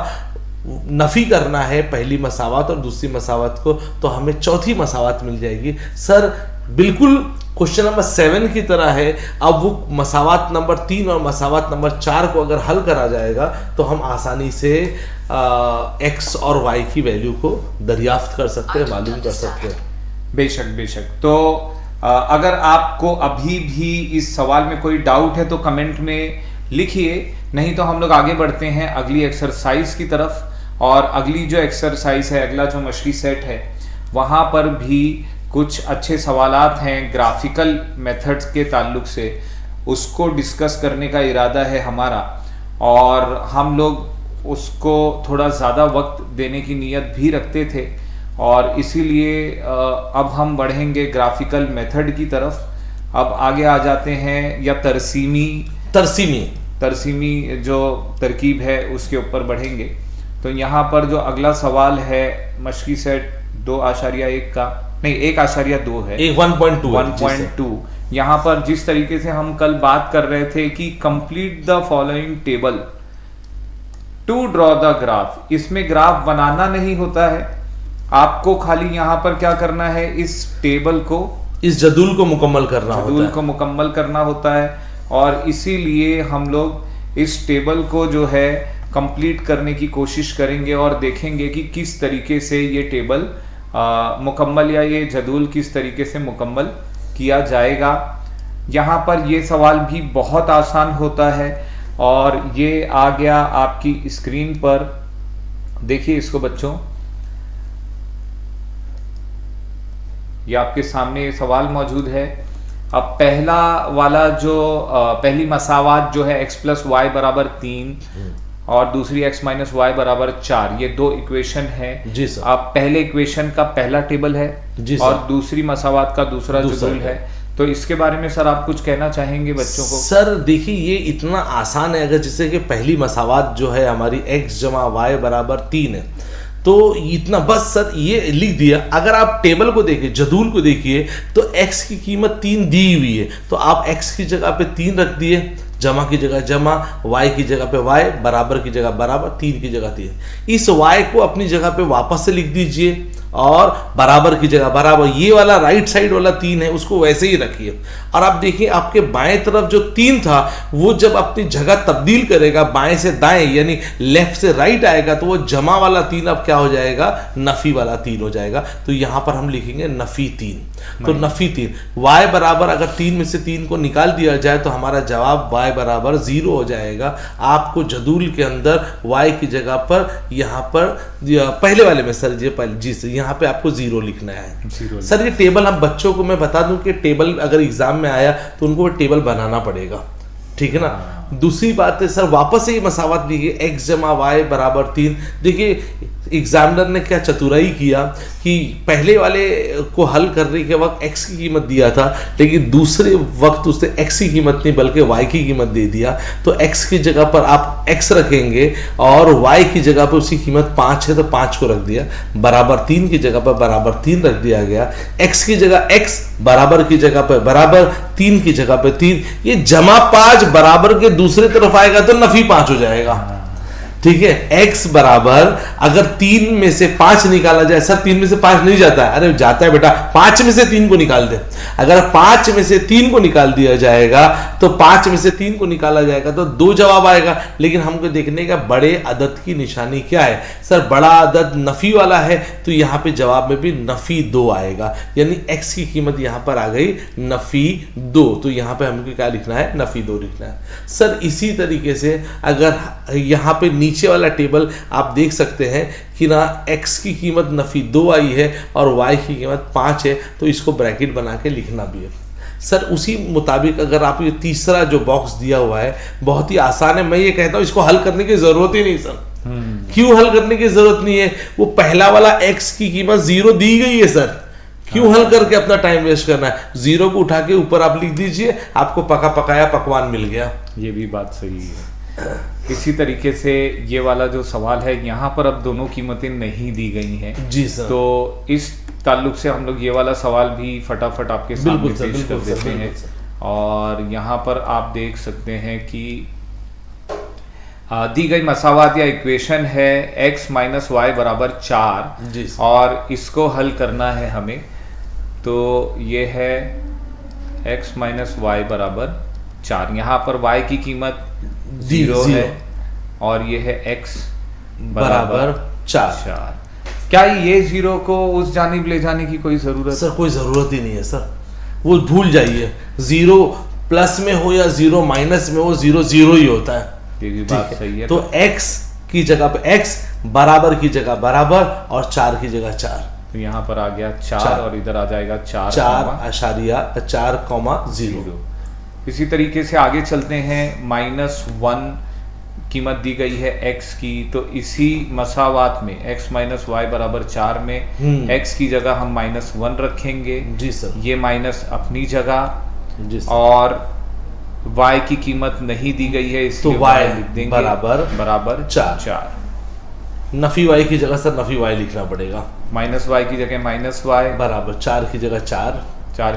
नफ़ी करना है, पहली मसावत और दूसरी मसावत को, तो हमें चौथी मसावत मिल जाएगी। सर बिल्कुल क्वेश्चन नंबर 7 की तरह है। अब वो मसावत नंबर 3 और मसावत नंबर 4 को अगर हल करा जाएगा तो हम आसानी से x और y की वैल्यू को दरियाफ्त कर सकते हैं, मालूम कर सकते हैं। बेशक बेशक। तो अगर आपको अभी भी इस सवाल में कोई डाउट है तो कमेंट में लिखिए, नहीं तो हम लोग आगे बढ़ते हैं अगली एक्सरसाइज की तरफ। और अगली जो एक्सरसाइज है, अगला जो मशक़ी सेट है, वहाँ पर भी कुछ अच्छे सवालात हैं ग्राफिकल मेथड्स के ताल्लुक से, उसको डिस्कस करने का इरादा है हमारा, और हम लोग उसको थोड़ा ज़्यादा वक्त देने की नीयत भी रखते थे, और इसीलिए अब हम बढ़ेंगे ग्राफिकल मेथड की तरफ। अब आगे आ जाते हैं या तरसीमी जो तरकीब है उसके ऊपर बढ़ेंगे। तो यहाँ पर जो अगला सवाल है मशक़ी सेट 2.1 का, नहीं 1.2 है, 1.2। यहाँ पर जिस तरीके से हम कल बात कर रहे थे कि complete the following table to draw the graph, इसमें ग्राफ बनाना नहीं होता है, आपको खाली यहाँ पर क्या करना है, इस टेबल को, इस जदूल को मुकम्मल करना होता है। और इसीलिए हम लोग इस टेबल को जो है कंप्लीट करने की कोशिश करेंगे और देखेंगे कि किस तरीके से ये टेबल मुकम्मल या ये जदूल किस तरीके से मुकम्मल किया जाएगा। यहाँ पर ये सवाल भी बहुत आसान होता है और ये आ गया आपकी स्क्रीन पर, देखिए इसको बच्चों, ये आपके सामने ये सवाल मौजूद है। अब पहला वाला जो पहली मसावात जो है x प्लस वाई बराबर 3 और दूसरी x माइनस वाई बराबर 4, ये दो इक्वेशन है जी सर। अब पहले इक्वेशन का पहला टेबल है जी और दूसरी मसावात का दूसरा जदूल है। तो इसके बारे में सर आप कुछ कहना चाहेंगे बच्चों को? सर देखिए ये इतना आसान है, अगर जैसे कि पहली मसावात जो है हमारी x जमा वाई बराबर 3 है, तो इतना बस सर ये लिख दिया। अगर आप टेबल को देखिए, जदूल को देखिए, तो x की कीमत 3 दी हुई है, तो आप x की जगह पे 3 रख दिए, जमा की जगह जमा, y की जगह पे y, बराबर की जगह बराबर, 3 की जगह 3। इस y को अपनी जगह पे वापस से लिख दीजिए और बराबर की जगह बराबर, ये वाला राइट साइड वाला 3 है उसको वैसे ही रखिए। और आप देखिए आपके बाएं तरफ जो 3 था वो जब अपनी जगह तब्दील करेगा, बाएं से दाएं यानी लेफ्ट से राइट आएगा, तो वो जमा वाला 3 अब क्या हो जाएगा, नफी वाला 3 हो जाएगा। तो यहां पर हम लिखेंगे नफी 3। तो नफी 3 y बराबर, अगर 3 में से 3 को निकाल दिया जाए तो हमारा जवाब y बराबर 0 हो जाएगा। आपको जदूल के अंदर y की जगह पर यहाँ पर पहले वाले में सर जी सर यहाँ पे आपको 0 लिखना है। सर ये टेबल हम बच्चों को मैं बता दूं कि टेबल अगर एग्जाम में आया तो उनको टेबल बनाना पड़ेगा, ठीक है ना। दूसरी बात है सर वापस से ये मसावत लिखिए, x जमा वाई बराबर 3। देखिए एग्जामिनर ने क्या चतुराई किया कि पहले वाले को हल करने के वक्त x की कीमत दिया था, लेकिन दूसरे वक्त उसने x की कीमत नहीं बल्कि y की कीमत दे दिया। तो x की जगह पर आप x रखेंगे और y की जगह पर उसकी कीमत 5 है तो 5 को रख दिया, बराबर 3 की जगह पर बराबर 3 रख दिया गया, x की जगह x, बराबर की जगह पर बराबर, 3 की जगह पर 3। ये जमा 5 बराबर के दूसरी तरफ आएगा तो नफी 5 हो जाएगा, ठीक है। x बराबर अगर 3 में से 5 निकाला जाए, सर 3 में से 5 नहीं जाता है, अरे जाता है बेटा, 5 में से 3 को निकाल दे। अगर 5 में से 3 को निकाल दिया जाएगा तो 5 में से 3 को निकाला जाएगा तो 2 जवाब आएगा। लेकिन हमको देखने का बड़े अदद की निशानी क्या है, सर बड़ा अदद नफी वाला है तो यहाँ पे जवाब में भी नफी 2 आएगा, यानी x की कीमत यहाँ पर आ गई नफी 2। तो यहाँ पे हमको क्या लिखना है, नफी 2 लिखना है। सर इसी तरीके से अगर यहाँ पे नीचे वाला टेबल आप देख सकते हैं कि ना x की कीमत नफी 2 आई है और y की कीमत 5 है, तो इसको ब्रैकेट बना के लिखना भी है। सर उसी मुताबिक अगर आप ये तीसरा जो बॉक्स दिया हुआ है बहुत ही आसान है, मैं ये कहता हूँ इसको हल करने की जरूरत ही नहीं सर। क्यों हल करने की जरूरत नहीं है, वो पहला वाला x की कीमत 0 दी गई है सर, क्यों हल करके अपना टाइम वेस्ट करना है। 0 को उठा के ऊपर आप लिख दीजिए, आपको पका पकाया पकवान मिल गया। ये भी बात सही है। इसी तरीके से ये वाला जो सवाल है यहाँ पर अब दोनों कीमतें नहीं दी गई हैं जी सर, तो इस ताल्लुक से हम लोग ये वाला सवाल भी फटाफट आपके सामने पेश कर देते हैं। और यहाँ पर आप देख सकते हैं कि दी गई मसावात या इक्वेशन है x माइनस वाई बराबर 4 और इसको हल करना है हमें। तो ये है x माइनस वाई बराबर 4, यहाँ पर y की कीमत 0 है और ये है x बराबर 4। क्या ये 0 को उस जानिब ले जाने की कोई जरूरत? सर कोई जरूरत ही नहीं है सर, वो भूल जाइए, 0 प्लस में हो या 0 माइनस में हो, 0 0 ही होता है। ये भी बात सही है। तो x की जगह पे x, बराबर की जगह बराबर और 4 की जगह 4, तो यहाँ पर आ गया 4 और इधर आ जाएगा 4.0। इसी तरीके से आगे चलते हैं, -1 कीमत दी गई है x की, तो इसी मसावात में x माइनस वाई बराबर 4 में x की जगह हम -1 रखेंगे जी सर, ये माइनस अपनी जगह जी सर, और y की कीमत नहीं दी गई है इसलिए तो y लिख देंगे बराबर 4। नफी y की जगह सर नफी y लिखना पड़ेगा, -y की जगह -y बराबर 4 की जगह 4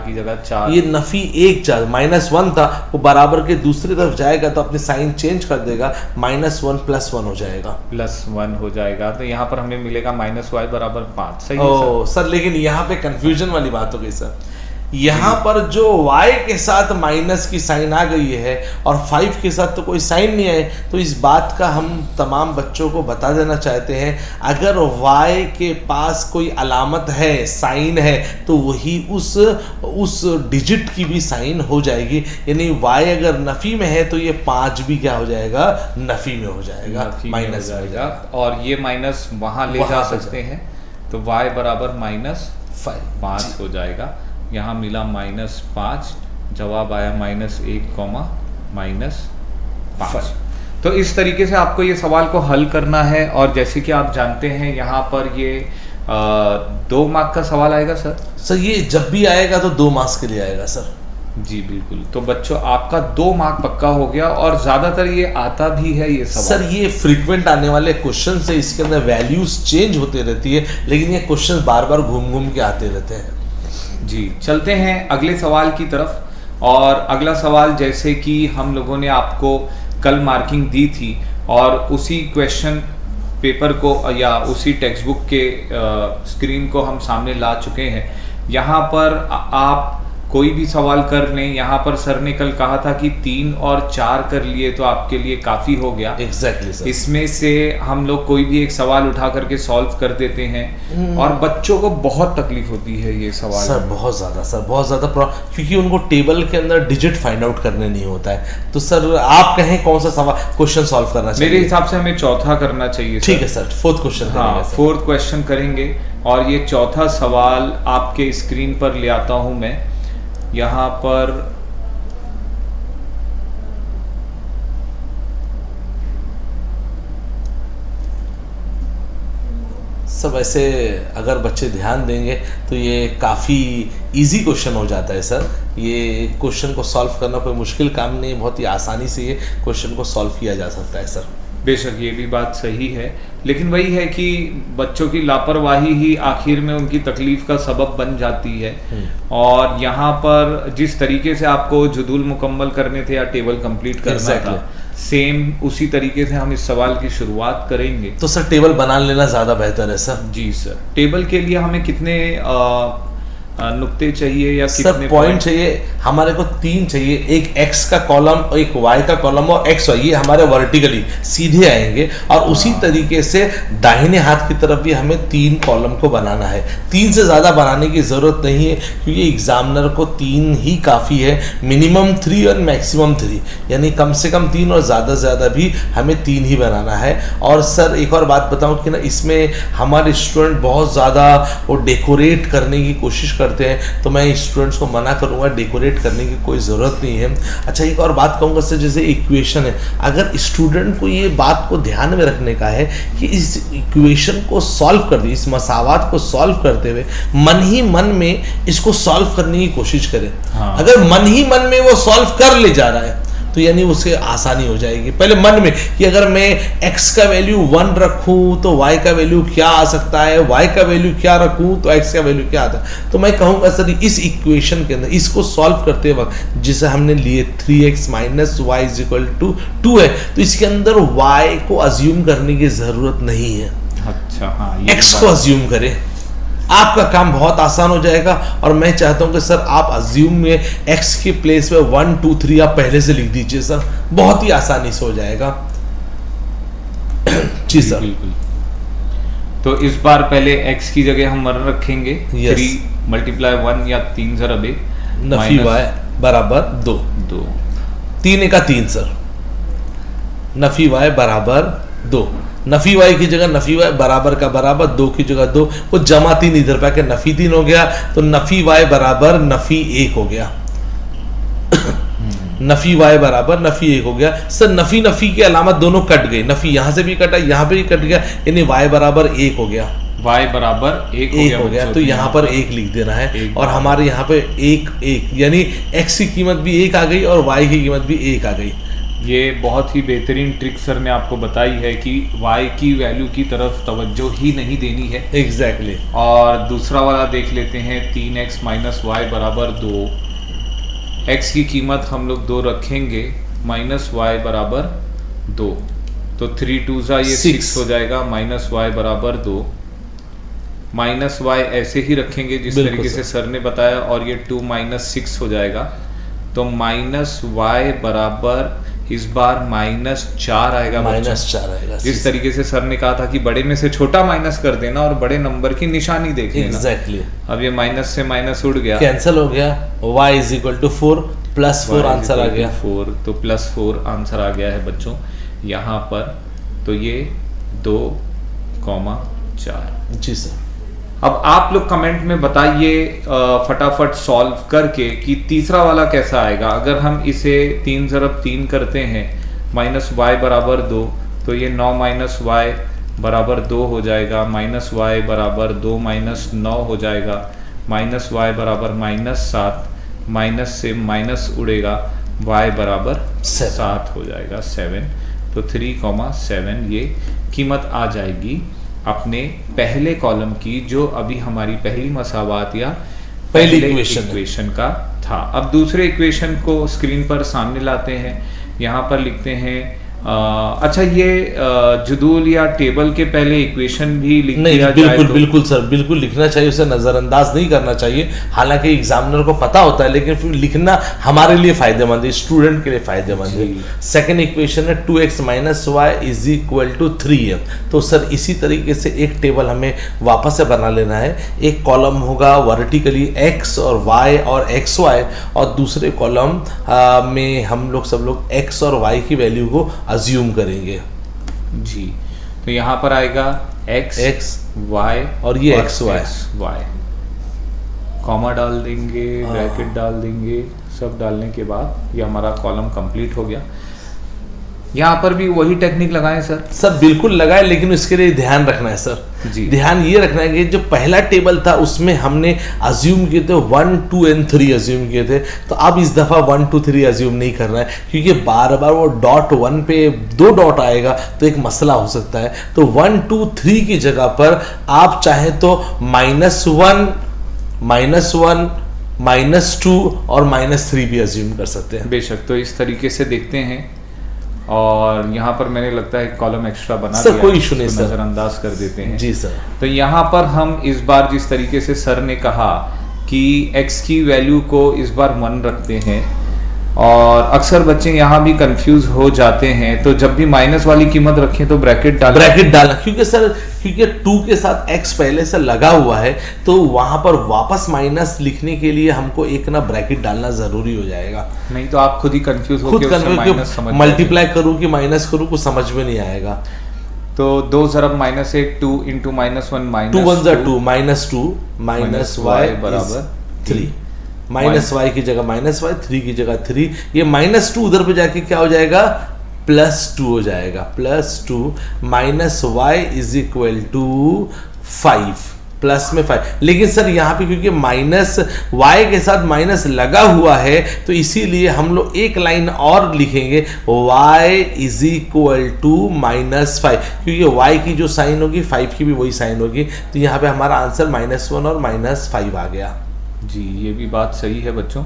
की जगह 4। ये नफी 1 4 -1 था, वो बराबर के दूसरी तरफ जाएगा तो अपने साइन चेंज कर देगा, -1 +1 हो जाएगा, +1 हो जाएगा। तो यहाँ पर हमें मिलेगा -y बराबर 5। सही है सर, लेकिन यहाँ पे कंफ्यूजन वाली बात हो गई सर। यहाँ पर जो y के साथ माइनस की साइन आ गई है और 5 के साथ तो कोई साइन नहीं है, तो इस बात का हम तमाम बच्चों को बता देना चाहते हैं, अगर y के पास कोई अलामत है, साइन है, तो वही उस डिजिट की भी साइन हो जाएगी। यानी y अगर नफ़ी में है तो ये 5 भी क्या हो जाएगा, नफ़ी में हो जाएगा, माइनस हो जाएगा, और ये माइनस वहाँ ले जा सकते हैं, तो y बराबर -5 हो जाएगा। यहाँ मिला -5, जवाब आया -1, तो इस तरीके से आपको ये सवाल को हल करना है। और जैसे कि आप जानते हैं यहाँ पर ये 2 मार्क का सवाल आएगा सर। ये जब भी आएगा तो 2 मार्क्स के लिए आएगा सर। जी बिल्कुल। तो बच्चों आपका 2 मार्क पक्का हो गया और ज़्यादातर ये आता भी है ये सवाल। सर ये फ्रीक्वेंट आने वाले क्वेश्चन से इसके अंदर वैल्यूज चेंज होते रहती है, लेकिन ये क्वेश्चन बार बार घूम घूम के आते रहते हैं। जी चलते हैं अगले सवाल की तरफ। और अगला सवाल, जैसे कि हम लोगों ने आपको कल मार्किंग दी थी और उसी क्वेश्चन पेपर को या उसी टेक्स्ट बुक के स्क्रीन को हम सामने ला चुके हैं। यहाँ पर आप कोई भी सवाल कर लें। यहाँ पर सर ने कल कहा था कि 3 और 4 कर लिए तो आपके लिए काफ़ी हो गया। Exactly sir. इसमें से हम लोग कोई भी एक सवाल उठा करके सॉल्व कर देते हैं और बच्चों को बहुत तकलीफ होती है ये सवाल। सर बहुत ज़्यादा क्योंकि उनको टेबल के अंदर डिजिट फाइंड आउट करने नहीं होता है। तो सर आप कहें कौन सा सवाल क्वेश्चन सॉल्व करना चाहिए? मेरे हिसाब से हमें चौथा करना चाहिए। ठीक है सर, 4th क्वेश्चन। हाँ, 4th क्वेश्चन करेंगे और ये चौथा सवाल आपके स्क्रीन पर ले आता हूं मैं। यहाँ पर सब ऐसे अगर बच्चे ध्यान देंगे तो ये काफ़ी इजी क्वेश्चन हो जाता है सर। ये क्वेश्चन को सॉल्व करना कोई मुश्किल काम नहीं, बहुत ही आसानी से ये क्वेश्चन को सॉल्व किया जा सकता है सर। बेशक ये भी बात सही है, लेकिन वही है कि बच्चों की लापरवाही ही आखिर में उनकी तकलीफ का सबब बन जाती है। और यहाँ पर जिस तरीके से आपको जुदूल मुकम्मल करने थे या टेबल कंप्लीट करना था, सेम उसी तरीके से हम इस सवाल की शुरुआत करेंगे। तो सर टेबल बना लेना ज़्यादा बेहतर है सर। जी सर। टेबल के लिए हमें कितने नुक्ते चाहिए या सर कितने पॉइंट चाहिए? हमारे को 3 चाहिए, एक x का कॉलम और एक y का कॉलम और x y, ये हमारे वर्टिकली सीधे आएंगे। और उसी तरीके से दाहिने हाथ की तरफ भी हमें 3 कॉलम को बनाना है। 3 से ज़्यादा बनाने की ज़रूरत नहीं है क्योंकि एग्जामिनर को 3 ही काफ़ी है। मिनिमम 3 और मैक्सिमम 3, यानी कम से कम 3 और ज़्यादा से ज़्यादा भी हमें 3 ही बनाना है। और सर एक और बात बताऊँ कि ना, इसमें हमारे स्टूडेंट बहुत ज़्यादा वो डेकोरेट करने की कोशिश करते हैं, तो मैं स्टूडेंट्स को मना करूंगा, डेकोरेट करने की कोई ज़रूरत नहीं है। अच्छा एक और बात कहूँगा सर, जैसे इक्वेशन है, अगर स्टूडेंट को ये बात को ध्यान में रखने का है कि इस इक्वेशन को सॉल्व कर दे, इस मसावात को सॉल्व करते हुए मन ही मन में इसको सॉल्व करने की कोशिश करें। हाँ। अगर मन ही मन में वो सॉल्व कर ले जा रहा है तो यानी उसे आसानी हो जाएगी। पहले मन में कि अगर मैं x का वैल्यू 1 रखूं तो y का वैल्यू क्या आ सकता है, y का वैल्यू क्या रखूं तो x का वैल्यू क्या आता है। तो मैं कहूँगा सर इस इक्वेशन के अंदर इसको सॉल्व करते वक्त जिसे हमने लिए 3x minus y is equal to 2 है, तो इसके अंदर y को अज्यूम करने की ज़रूरत नहीं है। अच्छा हाँ, x को अज्यूम करें, आपका काम बहुत आसान हो जाएगा। और मैं चाहता हूं कि सर आप अज्यूम में x के प्लेस पे 1 2 3 आप पहले से लिख दीजिए सर, बहुत ही आसानी से हो जाएगा। जी सर बिल्कुल। तो इस बार पहले x की जगह हम 1 रखेंगे। 3 मल्टीप्लाई 1 या 3 ज़रा नफी y बराबर 2। 3 का 3 सर, नफी y बराबर 2। नफी y की जगह नफी y बराबर का बराबर, 2 की जगह 2, वो जमा 3 इधर पे आके नफी 3 हो गया, तो नफी y बराबर नफी 1 हो गया। नफी y बराबर नफी 1 हो गया। सर नफी नफी की अलामत दोनों कट गई, नफी यहाँ से भी कटा यहाँ पे भी कट गया, यानी y बराबर 1 हो गया। y बराबर 1 हो गया, तो यहाँ पर 1 लिख देना है। और हमारे यहाँ पे 1 यानी x की कीमत भी 1 आ गई और y की कीमत भी 1 आ गई। ये बहुत ही बेहतरीन ट्रिक सर ने आपको बताई है कि y की वैल्यू की तरफ तवज्जो ही नहीं देनी है। एग्जैक्टली। और दूसरा वाला देख लेते हैं, 3x माइनस वाई बराबर 2। x की कीमत हम लोग 2 रखेंगे, माइनस वाई बराबर 2, तो 3 2 ये 6 हो जाएगा, माइनस वाई बराबर 2। माइनस वाई ऐसे ही रखेंगे जिस तरीके से सर ने बताया, और ये 2 माइनस 6 हो जाएगा। तो माइनस वाई बराबर इस बार -4 आएगा। -4 आएगा। जिस तरीके से सर ने कहा था कि बड़े में से छोटा माइनस कर देना और बड़े नंबर की निशानी देख लेना। एग्जैक्टली। अब ये माइनस से माइनस उड़ गया, कैंसिल हो गया, y is equal to 4 plus 4 answer आ गया। 4, तो +4 आंसर आ गया है बच्चों यहाँ पर। तो ये 2,4। जी सर। अब आप लोग कमेंट में बताइए फटाफट सॉल्व करके कि तीसरा वाला कैसा आएगा। अगर हम इसे 3 ज़रब 3 करते हैं, माइनस वाई बराबर 2, तो ये 9 माइनस वाई बराबर 2 हो जाएगा, माइनस वाई बराबर 2 माइनस 9 हो जाएगा, माइनस वाई बराबर -7, माइनस से माइनस उड़ेगा, y बराबर 7 हो जाएगा 7। तो 3,7 ये कीमत आ जाएगी अपने पहले कॉलम की, जो अभी हमारी पहली मसावात या पहली पहले इक्वेशन का था। अब दूसरे इक्वेशन को स्क्रीन पर सामने लाते हैं, यहाँ पर लिखते हैं अच्छा ये जुदूल या टेबल के पहले इक्वेशन भी लिख नहीं, दिया बिल्कुल जाए तो? बिल्कुल सर, बिल्कुल लिखना चाहिए, उसे नज़रअंदाज नहीं करना चाहिए। हालांकि एग्जामिनर को पता होता है, लेकिन फिर लिखना हमारे लिए फायदेमंद है, स्टूडेंट के लिए फायदेमंद है। सेकंड इक्वेशन है 2x minus y is equal to 3m। तो सर इसी तरीके से एक टेबल हमें वापस से बना लेना है। एक कॉलम होगा वर्टिकली x और y और xy, और दूसरे कॉलम में हम लोग सब लोग x और y की वैल्यू को अज्यूम करेंगे जी। तो यहाँ पर आएगा x y और ये xy, कॉमा डाल देंगे, ब्रैकेट डाल देंगे, सब डालने के बाद ये हमारा कॉलम कंप्लीट हो गया। यहाँ पर भी वही टेक्निक लगाएं सर? बिल्कुल लगाए, लेकिन इसके लिए ध्यान रखना है सर जी। ध्यान ये रखना है कि जो पहला टेबल था उसमें हमने अज्यूम किए थे 1 2 and 3 अज्यूम किए थे। तो अब इस दफ़ा 1 2 3 अज्यूम नहीं करना है, क्योंकि बार बार वो डॉट 1 पे 2 डॉट आएगा तो एक मसला हो सकता है। तो 1 2 3 की जगह पर आप चाहें तो -1 -2 और -3 भी अज्यूम कर सकते हैं। बेशक। तो इस तरीके से देखते हैं, और यहाँ पर मैंने लगता है कॉलम एक्स्ट्रा बना सर दिया, कोई इशू नहीं सर, नजरअंदाज कर देते हैं जी सर। तो यहाँ पर हम इस बार जिस तरीके से सर ने कहा कि x की वैल्यू को इस बार 1 रखते हैं, और अक्सर बच्चे यहाँ भी कंफ्यूज हो जाते हैं, तो जब भी माइनस वाली कीमत रखें तो ब्रैकेट डालना, क्योंकि सर 2 के साथ x पहले से लगा हुआ है, तो वहां पर वापस माइनस लिखने के लिए हमको एक ना ब्रैकेट डालना जरूरी हो जाएगा। नहीं तो आप खुद ही कंफ्यूज हो, मल्टीप्लाई करूं कि माइनस करूं कुछ समझ में नहीं आएगा। तो 2 ज़रब -1 2 इंटू -1 2 1 2 -2 माइनस y बराबर 3, माइनस y की जगह -y, 3 की जगह 3, ये -2 उधर पे जाके क्या हो जाएगा, +2 हो जाएगा, +2 -y is equal to 5, plus में 5। लेकिन सर यहाँ पे क्योंकि -y के साथ माइनस लगा हुआ है, तो इसीलिए हम लोग एक लाइन और लिखेंगे y इज इक्वल टू -5, क्योंकि y की जो साइन होगी 5 की भी वही साइन होगी। तो यहाँ पे हमारा आंसर -1 और -5 आ गया। जी, ये भी बात सही है बच्चों।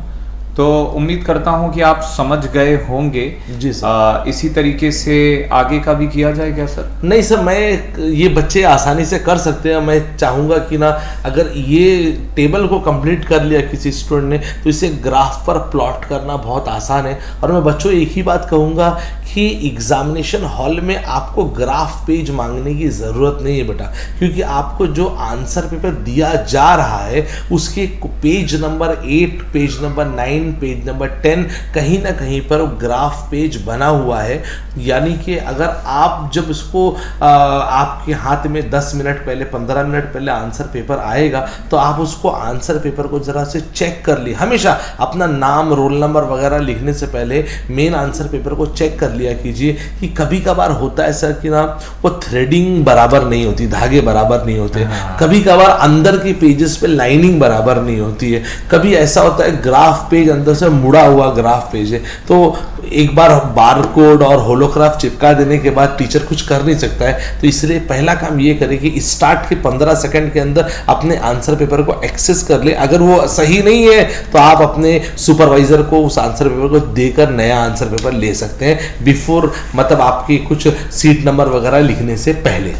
तो उम्मीद करता हूं कि आप समझ गए होंगे। जी सर। इसी तरीके से आगे का भी किया जाए क्या सर? नहीं सर, मैं ये बच्चे आसानी से कर सकते हैं। मैं चाहूँगा कि ना, अगर ये टेबल को कंप्लीट कर लिया किसी स्टूडेंट ने, तो इसे ग्राफ पर प्लॉट करना बहुत आसान है। और मैं बच्चों एक ही बात कहूँगा कि एग्जामिनेशन हॉल में आपको ग्राफ पेज मांगने की ज़रूरत नहीं है बेटा, क्योंकि आपको जो आंसर पेपर दिया जा रहा है उसके page number 8, page number 9, page number 10 कहीं ना कहीं पर ग्राफ पेज बना हुआ है। यानी कि अगर आप जब इसको आपके हाथ में 10 मिनट पहले, 15 मिनट पहले आंसर पेपर आएगा, तो आप उसको आंसर पेपर को ज़रा से चेक कर लिए। हमेशा अपना नाम, रोल नंबर वगैरह लिखने से पहले मेन आंसर पेपर को चेक कर लिया कीजिए, कि कभी कभार होता है सर कि ना वो थ्रेडिंग बराबर नहीं होती, धागे बराबर नहीं होते, कभी कभार अंदर के पेजेस पे लाइनिंग बराबर नहीं होती है, कभी ऐसा होता है ग्राफ पेज अंदर से मुड़ा हुआ ग्राफ पेज है। तो एक बार बार कोड और होलोग्राफ चिपका देने के बाद टीचर कुछ कर नहीं सकता है। तो इसलिए पहला काम ये करें कि स्टार्ट के 15 सेकंड के अंदर अपने आंसर पेपर को एक्सेस कर ले। अगर वो सही नहीं है तो आप अपने सुपरवाइजर को उस आंसर पेपर को देकर नया आंसर पेपर ले सकते हैं, बिफोर मतलब आपकी कुछ सीट नंबर वगैरह लिखने से पहले।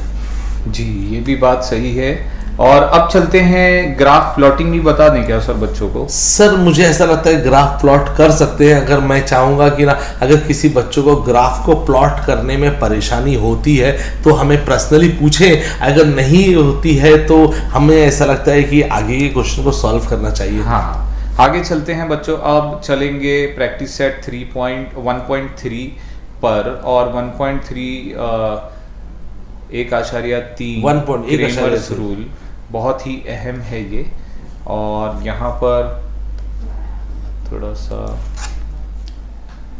जी, ये भी बात सही है। और अब चलते हैं, ग्राफ प्लॉटिंग भी बता दें क्या सर बच्चों को? सर मुझे ऐसा लगता है ग्राफ प्लॉट कर सकते हैं। अगर मैं चाहूँगा कि ना, अगर किसी बच्चों को ग्राफ को प्लॉट करने में परेशानी होती है तो हमें पर्सनली पूछें, अगर नहीं होती है तो हमें ऐसा लगता है कि आगे के क्वेश्चन को सॉल्व करना चाहिए। हाँ, आगे चलते हैं बच्चों। अब चलेंगे प्रैक्टिस सेट 1.3 पर, और 1.3 1.3 रूल बहुत ही अहम है ये। और यहाँ पर थोड़ा सा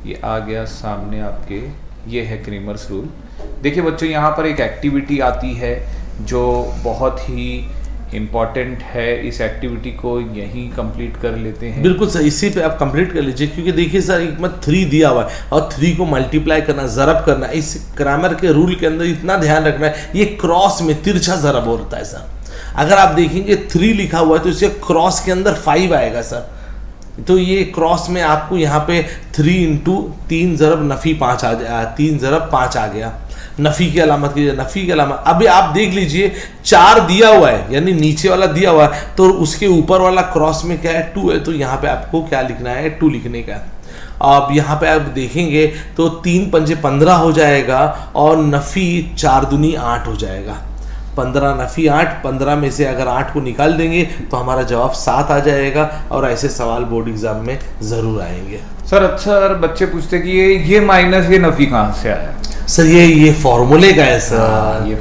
ये आ गया सामने आपके, ये है क्रेमर्स रूल। देखिए बच्चों, यहाँ पर एक एक्टिविटी आती है जो बहुत ही इम्पॉर्टेंट है, इस एक्टिविटी को यहीं कंप्लीट कर लेते हैं। बिल्कुल सर, इसी पे आप कंप्लीट कर लीजिए, क्योंकि देखिए सर एक में 3 दिया हुआ है और 3 को मल्टीप्लाई करना, ज़रब करना, इस ग्रामर के रूल के अंदर इतना ध्यान रखना है, ये क्रॉस में तिरछा ज़रब होता है सर। अगर आप देखेंगे 3 लिखा हुआ है तो इसके क्रॉस के अंदर 5 आएगा सर। तो ये क्रॉस में आपको यहाँ पे 3 इंटू 3 ज़रब नफ़ी 5 आ जाए, 3 ज़रब 5 आ गया। नफ़ी की अलामत कीजिए, नफ़ी की अलामत। अभी आप देख लीजिए 4 दिया हुआ है, यानी नीचे वाला दिया हुआ है, तो उसके ऊपर वाला क्रॉस में क्या है 2 है, तो यहाँ पे आपको क्या लिखना है 2 लिखने का। अब यहाँ पे आप देखेंगे तो 3 पंजे 15 हो जाएगा और नफ़ी 4 दूनी 8 हो जाएगा। 15 नफ़ी 8, 15 में से अगर 8 को निकाल देंगे तो हमारा जवाब 7 आ जाएगा। और ऐसे सवाल बोर्ड एग्जाम में ज़रूर आएंगे। सर अक्सर बच्चे पूछते कि ये माइनस ये नफ़ी कहाँ से आया? सर ये फॉर्मूले का है सर, ये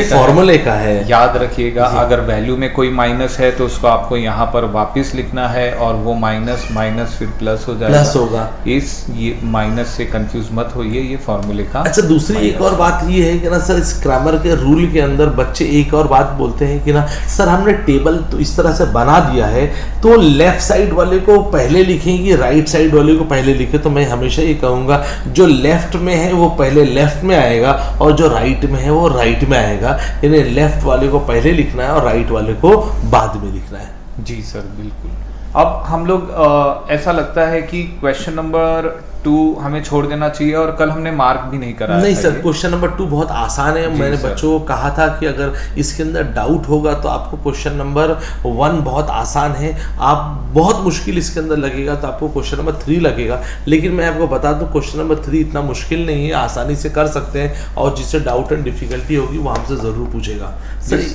फॉर्मूले का है। याद रखिएगा, अगर वैल्यू में कोई माइनस है तो उसको आपको यहाँ पर वापस लिखना है और वो माइनस माइनस फिर प्लस हो जाएगा, प्लस होगा। ये माइनस से कंफ्यूज मत होइए, ये फॉर्मूले का। अच्छा, दूसरी एक और बात ये है कि ना सर, इस ग्रामर के रूल के अंदर बच्चे एक और बात बोलते हैं कि ना सर हमने टेबल तो इस तरह से बना दिया है तो लेफ्ट साइड वाले को पहले लिखेंगे, राइट साइड वाले को पहले लिखे। तो मैं हमेशा ये कहूँगा जो लेफ्ट में है वो पहले लेफ्ट में आएगा और जो राइट में है वो राइट में आएगा। यानी लेफ्ट वाले को पहले लिखना है और राइट वाले को बाद में लिखना है। जी सर, बिल्कुल। अब हम लोग ऐसा लगता है कि क्वेश्चन नंबर 2 हमें छोड़ देना चाहिए, और कल हमने मार्क भी नहीं करा। नहीं सर, क्वेश्चन नंबर 2 बहुत आसान है। मैंने बच्चों को कहा था कि अगर इसके अंदर डाउट होगा तो आपको क्वेश्चन नंबर 1 बहुत आसान है, आप बहुत मुश्किल इसके अंदर लगेगा तो आपको क्वेश्चन नंबर 3 लगेगा। लेकिन मैं आपको बता दूं क्वेश्चन नंबर 3 इतना मुश्किल नहीं है, आसानी से कर सकते हैं, और जिससे डाउट एंड डिफिकल्टी होगी वो हमसे ज़रूर पूछेगा। सर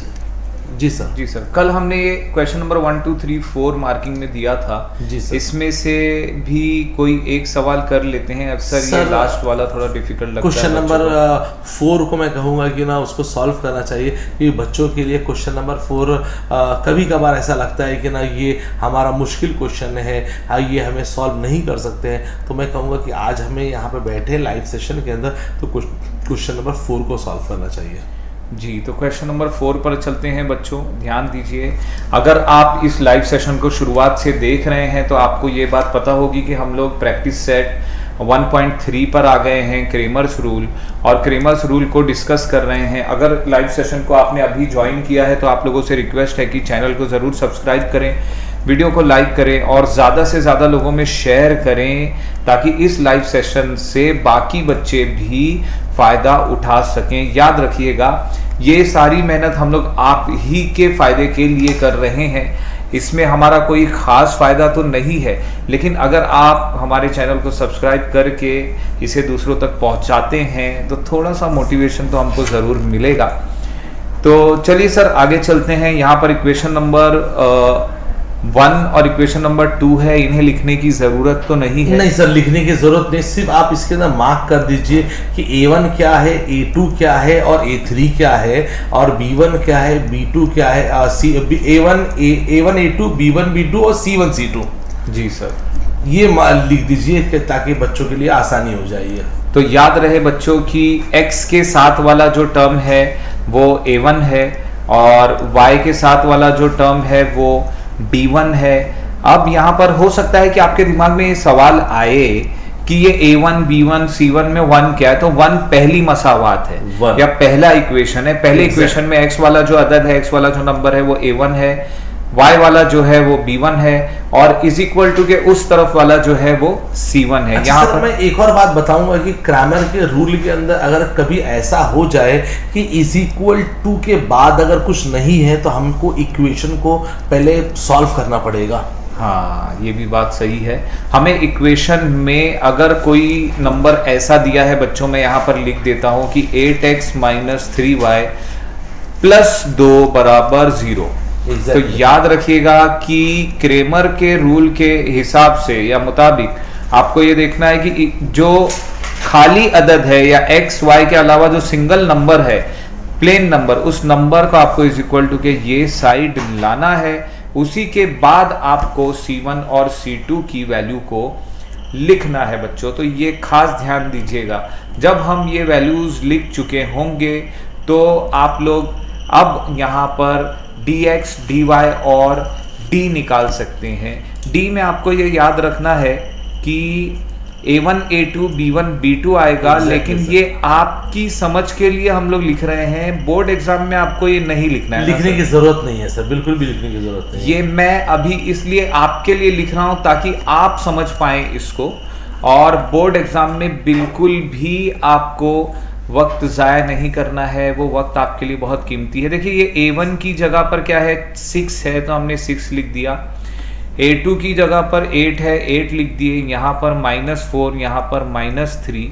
जी सर। जी सर, कल हमने ये क्वेश्चन नंबर 1 2 3 4 मार्किंग में दिया था। जी सर। इसमें से भी कोई एक सवाल कर लेते हैं। अक्सर ये लास्ट वाला थोड़ा डिफिकल्ट लगता है। क्वेश्चन नंबर 4 को मैं कहूँगा कि ना उसको सॉल्व करना चाहिए, क्योंकि बच्चों के लिए क्वेश्चन नंबर 4 कभी कभार ऐसा लगता है कि ना ये हमारा मुश्किल क्वेश्चन है, ये हमें सॉल्व नहीं कर सकते हैं। तो मैं कहूँगा कि आज हमें यहाँ पर बैठे लाइव सेशन के अंदर तो क्वेश्चन नंबर 4 को सॉल्व करना चाहिए। जी, तो क्वेश्चन नंबर 4 पर चलते हैं बच्चों। ध्यान दीजिए, अगर आप इस लाइव सेशन को शुरुआत से देख रहे हैं तो आपको ये बात पता होगी कि हम लोग प्रैक्टिस सेट 1.3 पर आ गए हैं, क्रेमर्स रूल, और क्रेमर्स रूल को डिस्कस कर रहे हैं। अगर लाइव सेशन को आपने अभी ज्वाइन किया है तो आप लोगों से रिक्वेस्ट है कि चैनल को ज़रूर सब्सक्राइब करें, वीडियो को लाइक करें और ज़्यादा से ज़्यादा लोगों में शेयर करें, ताकि इस लाइव सेशन से बाकी बच्चे भी फ़ायदा उठा सकें। याद रखिएगा, ये सारी मेहनत हम लोग आप ही के फ़ायदे के लिए कर रहे हैं, इसमें हमारा कोई ख़ास फ़ायदा तो नहीं है, लेकिन अगर आप हमारे चैनल को सब्सक्राइब करके इसे दूसरों तक पहुंचाते हैं तो थोड़ा सा मोटिवेशन तो हमको ज़रूर मिलेगा। तो चलिए सर आगे चलते हैं। यहाँ पर इक्वेशन नंबर 1 और इक्वेशन नंबर 2 है, इन्हें लिखने की ज़रूरत तो नहीं है। नहीं सर, लिखने की ज़रूरत नहीं, सिर्फ आप इसके अंदर मार्क कर दीजिए कि A1 क्या है, A2 क्या है और A3 क्या है, और B1 क्या है, B2 क्या है, A1 A2 B1 B2 और C1 C2। जी सर, ये लिख दीजिए ताकि बच्चों के लिए आसानी हो जाए। तो याद रहे बच्चों कि x के साथ वाला जो टर्म है वो A1 है और y के साथ वाला जो टर्म है वो B1 है। अब यहाँ पर हो सकता है कि आपके दिमाग में ये सवाल आए कि ये A1 B1 C1 में 1 क्या है, तो 1 पहली मसावात है या पहला इक्वेशन है। पहले इक्वेशन में x वाला जो अदद है, x वाला जो नंबर है वो A1 है, y वाला जो है वो B1 है, और इज इक्वल टू के उस तरफ वाला जो है वो C1 है। अच्छा, यहाँ पर मैं एक और बात बताऊंगा कि क्रामर के रूल के अंदर अगर कभी ऐसा हो जाए कि इज इक्वल टू के बाद अगर कुछ नहीं है तो हमको इक्वेशन को पहले सॉल्व करना पड़ेगा। हाँ, ये भी बात सही है। हमें इक्वेशन में अगर कोई नंबर ऐसा दिया है बच्चों, मैं यहाँ पर लिख देता हूँ कि 8x - 3y + 2 = 0। तो याद रखिएगा कि क्रेमर के रूल के हिसाब से या मुताबिक आपको ये देखना है कि जो खाली अदद है या x y के अलावा जो सिंगल नंबर है, प्लेन नंबर, उस नंबर को आपको इज इक्वल टू के ये साइड लाना है। उसी के बाद आपको C1 और C2 की वैल्यू को लिखना है बच्चों। तो ये खास ध्यान दीजिएगा, जब हम ये वैल्यूज लिख चुके होंगे तो आप लोग अब यहाँ पर dx dy और d निकाल सकते हैं। d में आपको ये याद रखना है कि a1 a2 b1 b2 आएगा, लेकिन ये आपकी समझ के लिए हम लोग लिख रहे हैं, बोर्ड एग्जाम में आपको ये नहीं लिखना है, लिखने की जरूरत नहीं है सर, बिल्कुल भी लिखने की जरूरत नहीं है। ये मैं अभी इसलिए आपके लिए लिख रहा हूं ताकि आप समझ पाएं इसको, और बोर्ड एग्जाम में बिल्कुल भी आपको वक्त ज़ाया नहीं करना है, वो वक्त आपके लिए बहुत कीमती है। देखिए ये a1 की जगह पर क्या है 6 है तो हमने 6 लिख दिया, a2 की जगह पर 8 है 8 लिख दिए, यहाँ पर -4 यहाँ पर -3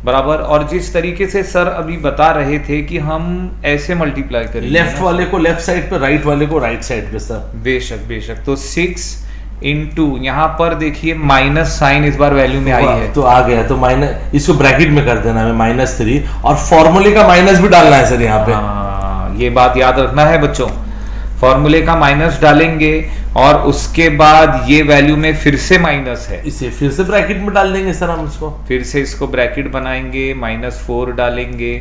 बराबर। और जिस तरीके से सर अभी बता रहे थे कि हम ऐसे मल्टीप्लाई करेंगे, लेफ्ट वाले को लेफ्ट साइड पे, राइट वाले को राइट साइड पे सर। बेशक बेशक। तो 6 इंटू यहाँ पर देखिए माइनस साइन इस बार वैल्यू में आई है, तो आ गया, तो माइनस इसको ब्रैकेट में कर देना है -3, और फॉर्मूले का माइनस भी डालना है सर यहाँ पे। हाँ, ये बात याद रखना है बच्चों, फॉर्मूले का माइनस डालेंगे और उसके बाद ये वैल्यू में फिर से माइनस है, इसे फिर से ब्रैकेट में डाल देंगे सर हम इसको, फिर से इसको ब्रैकेट बनाएंगे, -4 डालेंगे,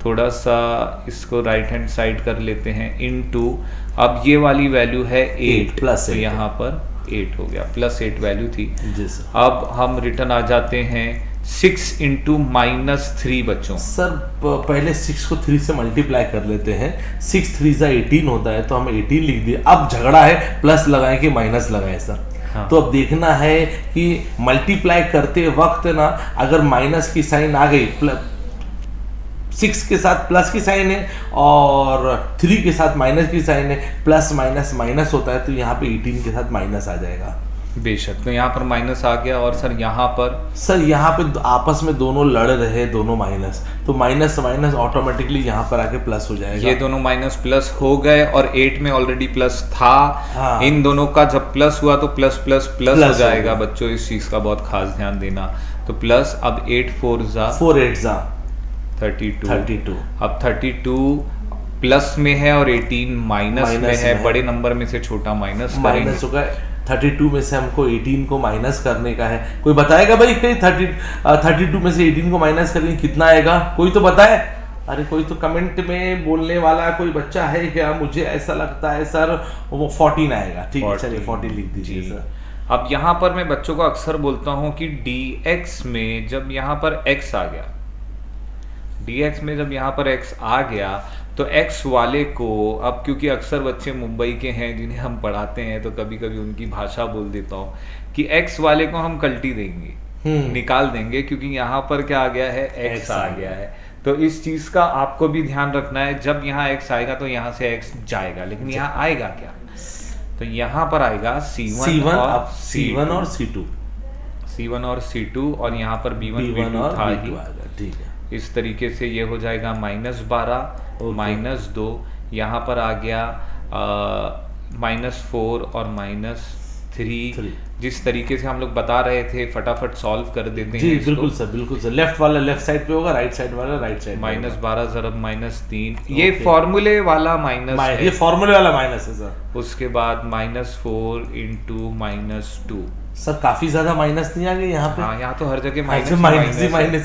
थोड़ा सा इसको राइट हैंड साइड कर लेते हैं, इनटू अब ये वाली वैल्यू है 8 प्लस, तो यहाँ पर 8 हो गया, +8 वैल्यू थी जी सर। अब हम रिटर्न आ जाते हैं 6 इंटू -3 बच्चों। सर पहले 6 को 3 से मल्टीप्लाई कर लेते हैं, 6 3 जा 18 होता है, तो हम 18 लिख दिए। अब झगड़ा है प्लस लगाएं कि माइनस लगाएं सर। हाँ। तो अब देखना है कि मल्टीप्लाई करते वक्त ना अगर माइनस की साइन आ गई, 6 के साथ प्लस की साइन है और 3 के साथ माइनस की साइन है, प्लस माइनस माइनस होता है, तो यहाँ पे 18 के साथ माइनस आ जाएगा। बेशक, तो यहाँ पर माइनस आ गया, और सर यहाँ पर आपस में दोनों लड़ रहे, दोनों माइनस, तो माइनस माइनस ऑटोमेटिकली यहाँ पर आके प्लस हो जाएगा। ये दोनों माइनस प्लस हो गए और 8 में ऑलरेडी प्लस था। हाँ। इन दोनों का जब प्लस हुआ तो प्लस प्लस प्लस हो प्लस जाएगा होगा। बच्चों, इस चीज का बहुत खास ध्यान देना। तो प्लस अब 8 4 जा 4 8 जा 32। अब 32 प्लस में है और 18 माइनस में है, बड़े नंबर में से छोटा माइनस माइनस होगा। 32 में से हमको 18 को माइनस करने का है। कोई बताएगा भाई कहीं 32 में से 18 को माइनस करेंगे कितना आएगा? कोई तो बताए। अरे कोई तो कमेंट में बोलने वाला कोई बच्चा है क्या? मुझे ऐसा लगता है सर वो 14 आएगा। ठीक है, चलिए 14 लिख दीजिए सर। अब यहाँ पर मैं बच्चों को अक्सर बोलता हूँ कि dx में जब यहाँ पर x आ गया, dx में जब यहाँ पर x आ गया तो x वाले को, अब क्योंकि अक्सर बच्चे मुंबई के हैं जिन्हें हम पढ़ाते हैं तो कभी कभी उनकी भाषा बोल देता हूँ कि x वाले को हम कल्टी देंगे, निकाल देंगे, क्योंकि यहाँ पर क्या आ गया है, x आ गया है। तो इस चीज का आपको भी ध्यान रखना है, जब यहाँ x आएगा तो यहाँ से x जाएगा, लेकिन यहाँ आएगा क्या? तो यहाँ पर आएगा C1 और C2 और यहाँ पर B1 B2 था ही। ठीक है, इस तरीके से ये हो जाएगा -12 -2, यहाँ पर आ गया -4 और -3। जिस तरीके से हम लोग बता रहे थे फटाफट सॉल्व कर देते हैं। जी बिल्कुल सर, बिल्कुल सर। लेफ्ट वाला लेफ्ट साइड पे होगा, राइट साइड वाला राइट साइड। -12 ज़रब -3, ये फॉर्मूले वाला माइनस है, ये फॉर्मूले वाला माइनस है सर। उसके बाद -4 इंटू -2। सर काफी ज्यादा माइनस नहीं आ गए यहाँ पे? हाँ, यहाँ तो हर जगह माइनस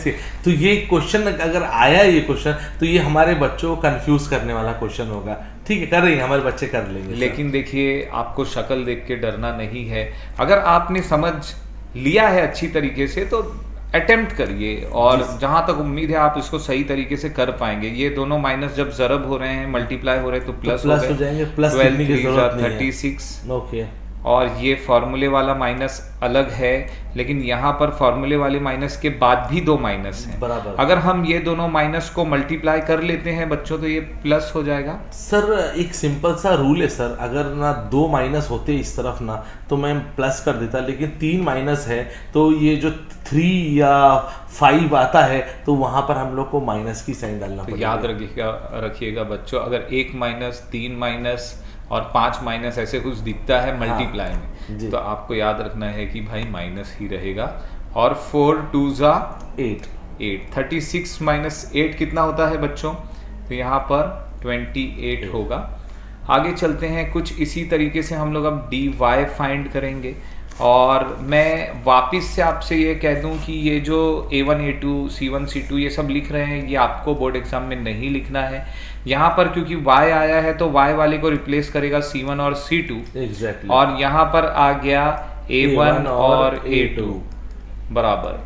है। तो ये क्वेश्चन अगर आया ये क्वेश्चन तो ये हमारे बच्चों को कंफ्यूज करने वाला क्वेश्चन होगा। ठीक है, कर रही हैं, हमारे बच्चे कर लेंगे। लेकिन देखिए आपको शक्ल देख के डरना नहीं है, अगर आपने समझ लिया है अच्छी तरीके से तो अटेम्प्ट करिए, और जहां तक उम्मीद है आप इसको सही तरीके से कर पाएंगे। ये दोनों माइनस जब ज़रब हो रहे हैं, मल्टीप्लाई हो रहे हैं तो प्लस हो जाएंगे। प्लस 36। ओके, और ये फॉर्मूले वाला माइनस अलग है, लेकिन यहाँ पर फॉर्मूले वाले माइनस के बाद भी 2 माइनस हैं। बराबर। अगर हम ये दोनों माइनस को मल्टीप्लाई कर लेते हैं बच्चों तो ये प्लस हो जाएगा। सर एक सिंपल सा रूल है सर, अगर ना 2 माइनस होते इस तरफ ना तो मैं प्लस कर देता, लेकिन 3 माइनस है तो ये जो 3 या 5 आता है तो वहां पर हम लोग को माइनस की साइन डालना पड़ेगा। याद रखिएगा बच्चों, अगर 1 माइनस 3 माइनस और 5 माइनस ऐसे कुछ दिखता है मल्टीप्लाई में, तो आपको याद रखना है कि भाई माइनस ही रहेगा। और 4 2 जा 8, 36 - 8 कितना होता है बच्चों? तो यहाँ पर 28 होगा। आगे चलते हैं, कुछ इसी तरीके से हम लोग अब dy फाइंड करेंगे। और मैं वापस से आपसे ये कह दूं कि ये जो A1 A2 C1 C2 ये सब लिख रहे हैं, ये आपको बोर्ड एग्जाम में नहीं लिखना है। यहाँ पर क्योंकि y आया है तो y वाले को रिप्लेस करेगा C1 और C2, एग्जैक्टली, और यहाँ पर आ गया A1 और A2 बराबर।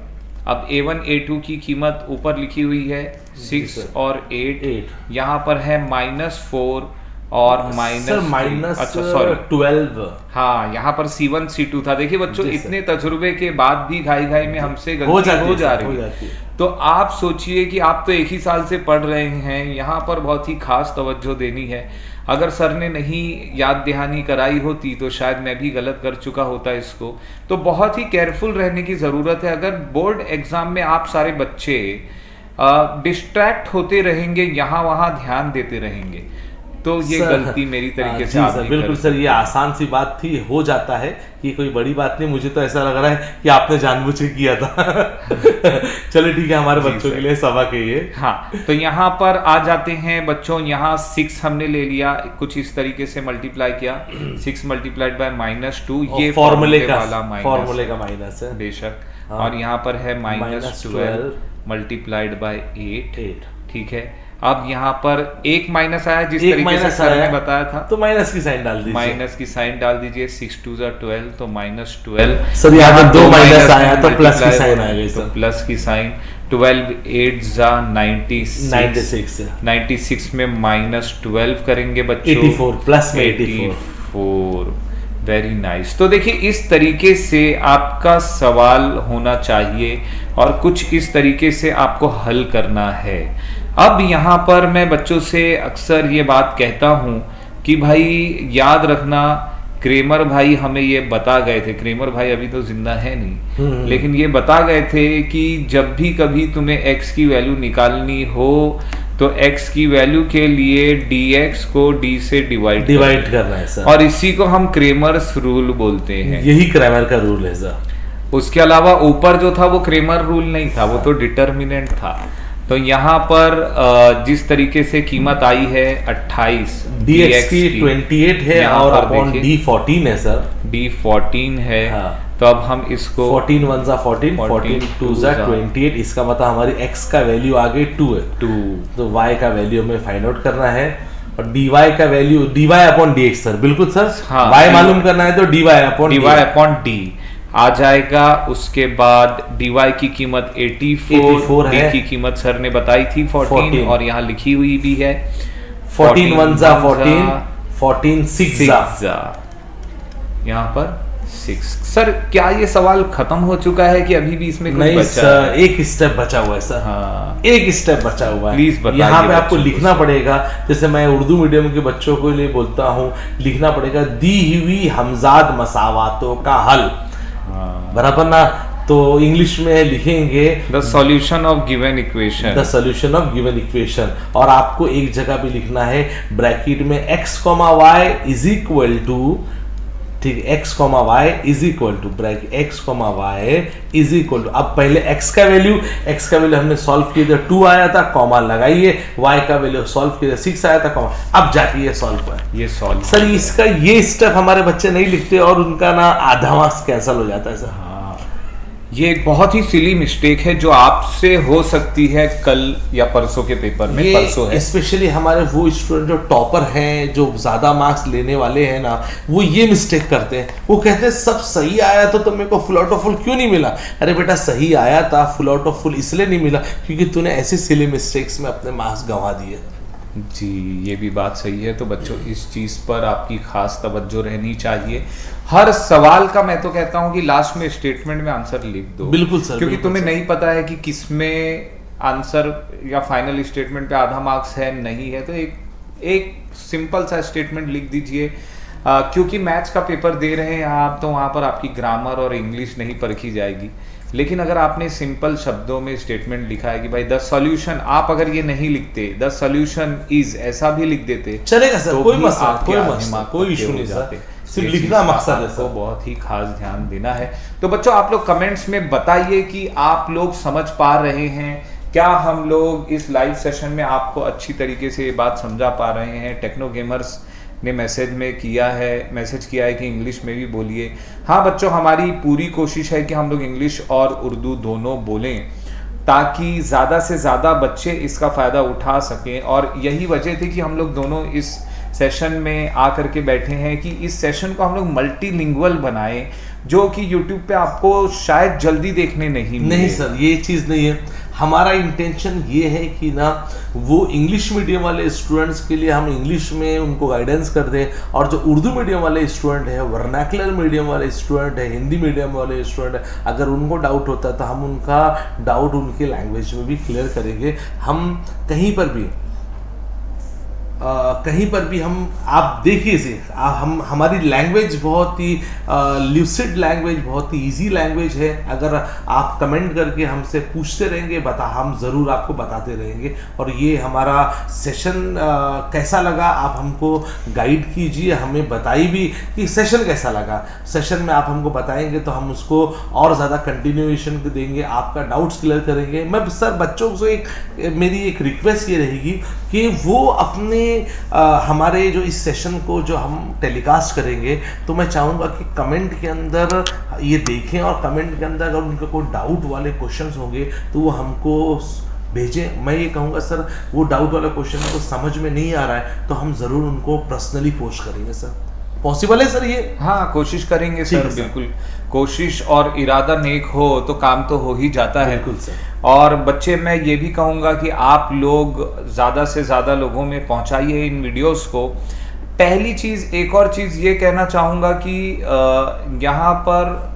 अब A1 A2 की कीमत ऊपर लिखी हुई है 6 और 8, यहाँ पर है -4 और माइनस अच्छा सॉरी 12। हाँ, यहाँ पर C1 C2 था। देखिए बच्चों, इतने तजुर्बे के बाद भी घाई घाई में हमसे गलती हो जा रही है। तो आप सोचिए कि आप तो एक ही साल से पढ़ रहे हैं, यहाँ पर बहुत ही खास तवज्जो देनी है। अगर सर ने नहीं याद दहानी कराई होती तो शायद मैं भी गलत कर चुका होता इसको। तो बहुत ही केयरफुल रहने की ज़रूरत है। अगर बोर्ड एग्ज़ाम में आप सारे बच्चे डिस्ट्रैक्ट होते रहेंगे, यहाँ वहाँ ध्यान देते रहेंगे, तो ये गलती मेरी तरीके से आप नहीं बिल्कुल सर, ये आसान सी बात थी, हो जाता है, ये कोई बड़ी बात नहीं। मुझे तो ऐसा लग रहा है कि आपने जानबूझ के किया था। चलिए ठीक है, हमारे बच्चों के लिए सबक है ये। हाँ, तो यहाँ पर आ जाते हैं बच्चों। यहाँ 6 हमने ले लिया, कुछ इस तरीके से मल्टीप्लाई किया, 6 मल्टीप्लाइड बाय -2, ये फॉर्मूले का माइनस है बेशक। और यहाँ पर है -12 मल्टीप्लाइड बाय 8, ठीक है। अब यहाँ पर एक माइनस आया, जिस तरीके से सर ने बताया था, तो माइनस की साइन डाल दीजिए। माइनस की साइन डाल दीजिए। 6 2 12, तो -12। सर यहाँ पर 2 माइनस आया तो प्लस की साइन आ गई, तो प्लस की साइन। 12 8 96, 96 में -12 करेंगे बच्चों, 84 प्लस में 84। Very nice. तो देखिए, इस तरीके से आपका सवाल होना चाहिए और कुछ इस तरीके से आपको हल करना है। अब यहाँ पर मैं बच्चों से अक्सर ये बात कहता हूँ कि भाई याद रखना, क्रेमर भाई हमें ये बता गए थे, क्रेमर भाई अभी तो जिंदा है नहीं, लेकिन ये बता गए थे कि जब भी कभी तुम्हें x की वैल्यू निकालनी हो तो x की वैल्यू के लिए dx को d से डिवाइड करना है सर, और इसी को हम क्रेमर्स रूल बोलते हैं। यही क्रेमर का रूल है सर। उसके अलावा ऊपर जो था वो क्रेमर रूल नहीं था, वो तो डिटर्मिनेंट था। तो यहाँ पर जिस तरीके से कीमत आई है 28, dx की 28 है और अपॉन d 14 है सर, d 14 है। हाँ। तो अब हम इसको 14 1 जा 14, 14 2 जा 28, इसका मतलब हमारी x का वैल्यू आ गई 2 है, 2। तो y का वैल्यू हमें फाइंड आउट करना है, और dy का value dy upon dx sir, बिल्कुल सर। हाँ, y मालूम करना है तो dy अपॉन d आ जाएगा। उसके बाद dy की कीमत 84 है, d की कीमत सर ने बताई थी 14 और यहाँ लिखी हुई भी है 14 1 जा 14, 14 6 जा, यहाँ पर 6। सर क्या ये सवाल खत्म हो चुका है कि अभी भी इसमें कुछ नहीं बचा सर, एक स्टेप बचा हुआ है सर। हाँ, एक स्टेप बचा हुआ है, प्लीज बताइए। यहाँ पे आपको लिखना पड़ेगा, जैसे मैं उर्दू मीडियम के बच्चों को लिए बोलता हूँ, लिखना पड़ेगा दी हुई हमजाद मसावातों का हल, बराबर ना। तो इंग्लिश में लिखेंगे the solution of given equation, the solution of given equation, और आपको एक जगह पे लिखना है ब्रैकेट में x, y is equal to, ठीक है, x, y is equal to bracket x, y is equal to, अब पहले x का वैल्यू हमने सॉल्व किया था 2 आया था, कॉमा लगाइए, y का वैल्यू सॉल्व किया था 6 आया था, कॉमा, अब जाके ये सॉल्व हुआ, ये सॉल्व। सर इसका ये स्टेप हमारे बच्चे नहीं लिखते और उनका ना आधा मार्क्स कैंसिल हो जाता है सर। ये एक बहुत ही सिली मिस्टेक है जो आपसे हो सकती है कल या परसों के पेपर में। परसों है स्पेशली हमारे वो स्टूडेंट जो टॉपर हैं, जो ज्यादा मार्क्स लेने वाले हैं ना, वो ये मिस्टेक करते हैं। वो कहते हैं सब सही आया तो मेरे को फुल आउट ऑफ फुल क्यों नहीं मिला? अरे बेटा सही आया था, फुल आउट ऑफ फुल इसलिए नहीं मिला क्योंकि तूने ऐसे सिली मिस्टेक्स में अपने मार्क्स गंवा दिए। जी, ये भी बात सही है। तो बच्चों इस चीज़ पर आपकी खास तवज्जो रहनी चाहिए। हर सवाल का मैं तो कहता हूँ कि लास्ट में स्टेटमेंट में आंसर लिख दो। बिल्कुल सर, क्योंकि तुम्हें नहीं पता है कि किसमें आंसर या फाइनल स्टेटमेंट पे आधा मार्क्स है नहीं है, तो एक सिंपल सा स्टेटमेंट लिख दीजिए। क्योंकि मैथ्स का पेपर दे रहे हैं आप, तो वहाँ पर आपकी ग्रामर और इंग्लिश नहीं परखी जाएगी। लेकिन अगर आपने सिंपल शब्दों में स्टेटमेंट लिखा है कि भाई द सॉल्यूशन, आप अगर ये नहीं लिखते द सॉल्यूशन इज, ऐसा भी लिख देते चलेगा सर, तो कोई मसला, कोई इशू नहीं जाते, सिर्फ लिखना मकसद है। तो बहुत ही खास ध्यान देना है। तो बच्चों आप लोग कमेंट्स में बताइए कि आप लोग समझ पा रहे हैं क्या, हम लोग इस लाइव सेशन में आपको अच्छी तरीके से ये बात समझा पा रहे हैं। टेक्नो गेमर्स ने मैसेज किया है कि इंग्लिश में भी बोलिए। हाँ बच्चों, हमारी पूरी कोशिश है कि हम लोग इंग्लिश और उर्दू दोनों बोलें। ताकि ज़्यादा से ज़्यादा बच्चे इसका फ़ायदा उठा सकें। और यही वजह थी कि हम लोग दोनों इस सेशन में आ करके बैठे हैं कि इस सेशन को हम लोग मल्टीलिंगुअल बनाएं, जो कि यूट्यूब पे आपको शायद जल्दी देखने नहीं मिले। नहीं सर, ये चीज़ नहीं है। हमारा इंटेंशन ये है कि ना वो इंग्लिश मीडियम वाले स्टूडेंट्स के लिए हम इंग्लिश में उनको गाइडेंस कर दें, और जो उर्दू मीडियम वाले स्टूडेंट है, वर्नाकुलर मीडियम वाले स्टूडेंट है, हिंदी मीडियम वाले स्टूडेंट है, अगर उनको डाउट होता है तो हम उनका डाउट उनके लैंग्वेज में भी क्लियर करेंगे। हम कहीं पर भी हम आप देखिए इसे, हम हमारी लैंग्वेज बहुत ही ल्यूसिड लैंग्वेज, बहुत ही इजी लैंग्वेज है। अगर आप कमेंट करके हमसे पूछते रहेंगे हम ज़रूर आपको बताते रहेंगे। और ये हमारा सेशन कैसा लगा आप हमको गाइड कीजिए, हमें बताइए भी कि सेशन कैसा लगा। सेशन में आप हमको बताएंगे तो हम उसको और ज़्यादा कंटिन्यूएशन देंगे, आपका डाउट्स क्लियर करेंगे। मैं सर बच्चों से मेरी एक रिक्वेस्ट ये रहेगी कि वो अपने हमारे जो इस सेशन को जो हम टेलीकास्ट करेंगे, तो मैं चाहूँगा कि कमेंट के अंदर ये देखें, और कमेंट के अंदर अगर उनका कोई डाउट वाले क्वेश्चंस होंगे तो वो हमको भेजें। मैं ये कहूँगा सर, वो डाउट वाला क्वेश्चन को समझ में नहीं आ रहा है तो हम ज़रूर उनको पर्सनली पोस्ट करेंगे सर। पॉसिबल है सर ये? हाँ, कोशिश करेंगे सर, बिल्कुल। कोशिश और इरादा नेक हो तो काम तो हो ही जाता है। बिल्कुल सर। और बच्चे, मैं ये भी कहूँगा कि आप लोग ज़्यादा से ज़्यादा लोगों में पहुँचाइए इन वीडियोस को। पहली चीज़, एक और चीज़ ये कहना चाहूँगा कि यहाँ पर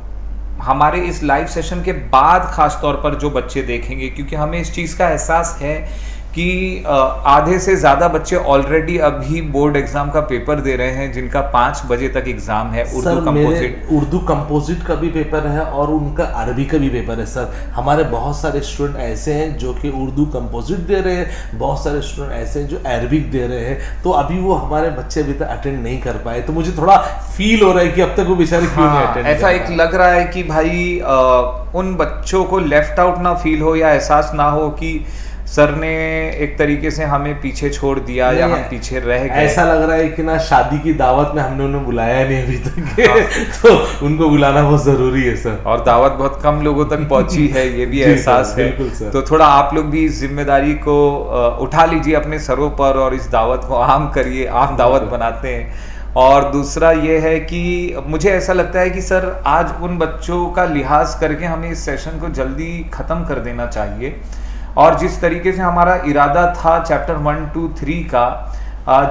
हमारे इस लाइव सेशन के बाद ख़ास तौर पर जो बच्चे देखेंगे, क्योंकि हमें इस चीज़ का एहसास है कि आधे से ज़्यादा बच्चे ऑलरेडी अभी बोर्ड एग्जाम का पेपर दे रहे हैं, जिनका 5 बजे तक एग्जाम है। उर्दू कंपोजिट का भी पेपर है और उनका अरबी का भी पेपर है सर। हमारे बहुत सारे स्टूडेंट ऐसे हैं जो कि उर्दू कंपोजिट दे रहे हैं, बहुत सारे स्टूडेंट ऐसे हैं जो अरबिक दे रहे हैं। तो अभी वो हमारे बच्चे अभी तक अटेंड नहीं कर पाए, तो मुझे थोड़ा फील हो रहा है कि अब तक वो बेचारे क्यों नहीं अटेंड। ऐसा एक लग रहा है कि भाई उन बच्चों को लेफ्ट आउट ना फील हो, या एहसास ना हो कि सर ने एक तरीके से हमें पीछे छोड़ दिया या हम पीछे रह गए। ऐसा लग रहा है कि ना शादी की दावत में हमने उन्हें बुलाया नहीं अभी तक। तो उनको बुलाना बहुत जरूरी है सर, और दावत बहुत कम लोगों तक पहुंची है, ये भी एहसास है। तो थोड़ा आप लोग भी इस जिम्मेदारी को उठा लीजिए अपने सरों पर और इस दावत को आम करिए, आम दावत बनाते हैं। और दूसरा ये है कि मुझे ऐसा लगता है कि सर आज उन बच्चों का लिहाज करके हमें इस सेशन को जल्दी ख़त्म कर देना चाहिए। और जिस तरीके से हमारा इरादा था चैप्टर 1, 2, 3 का,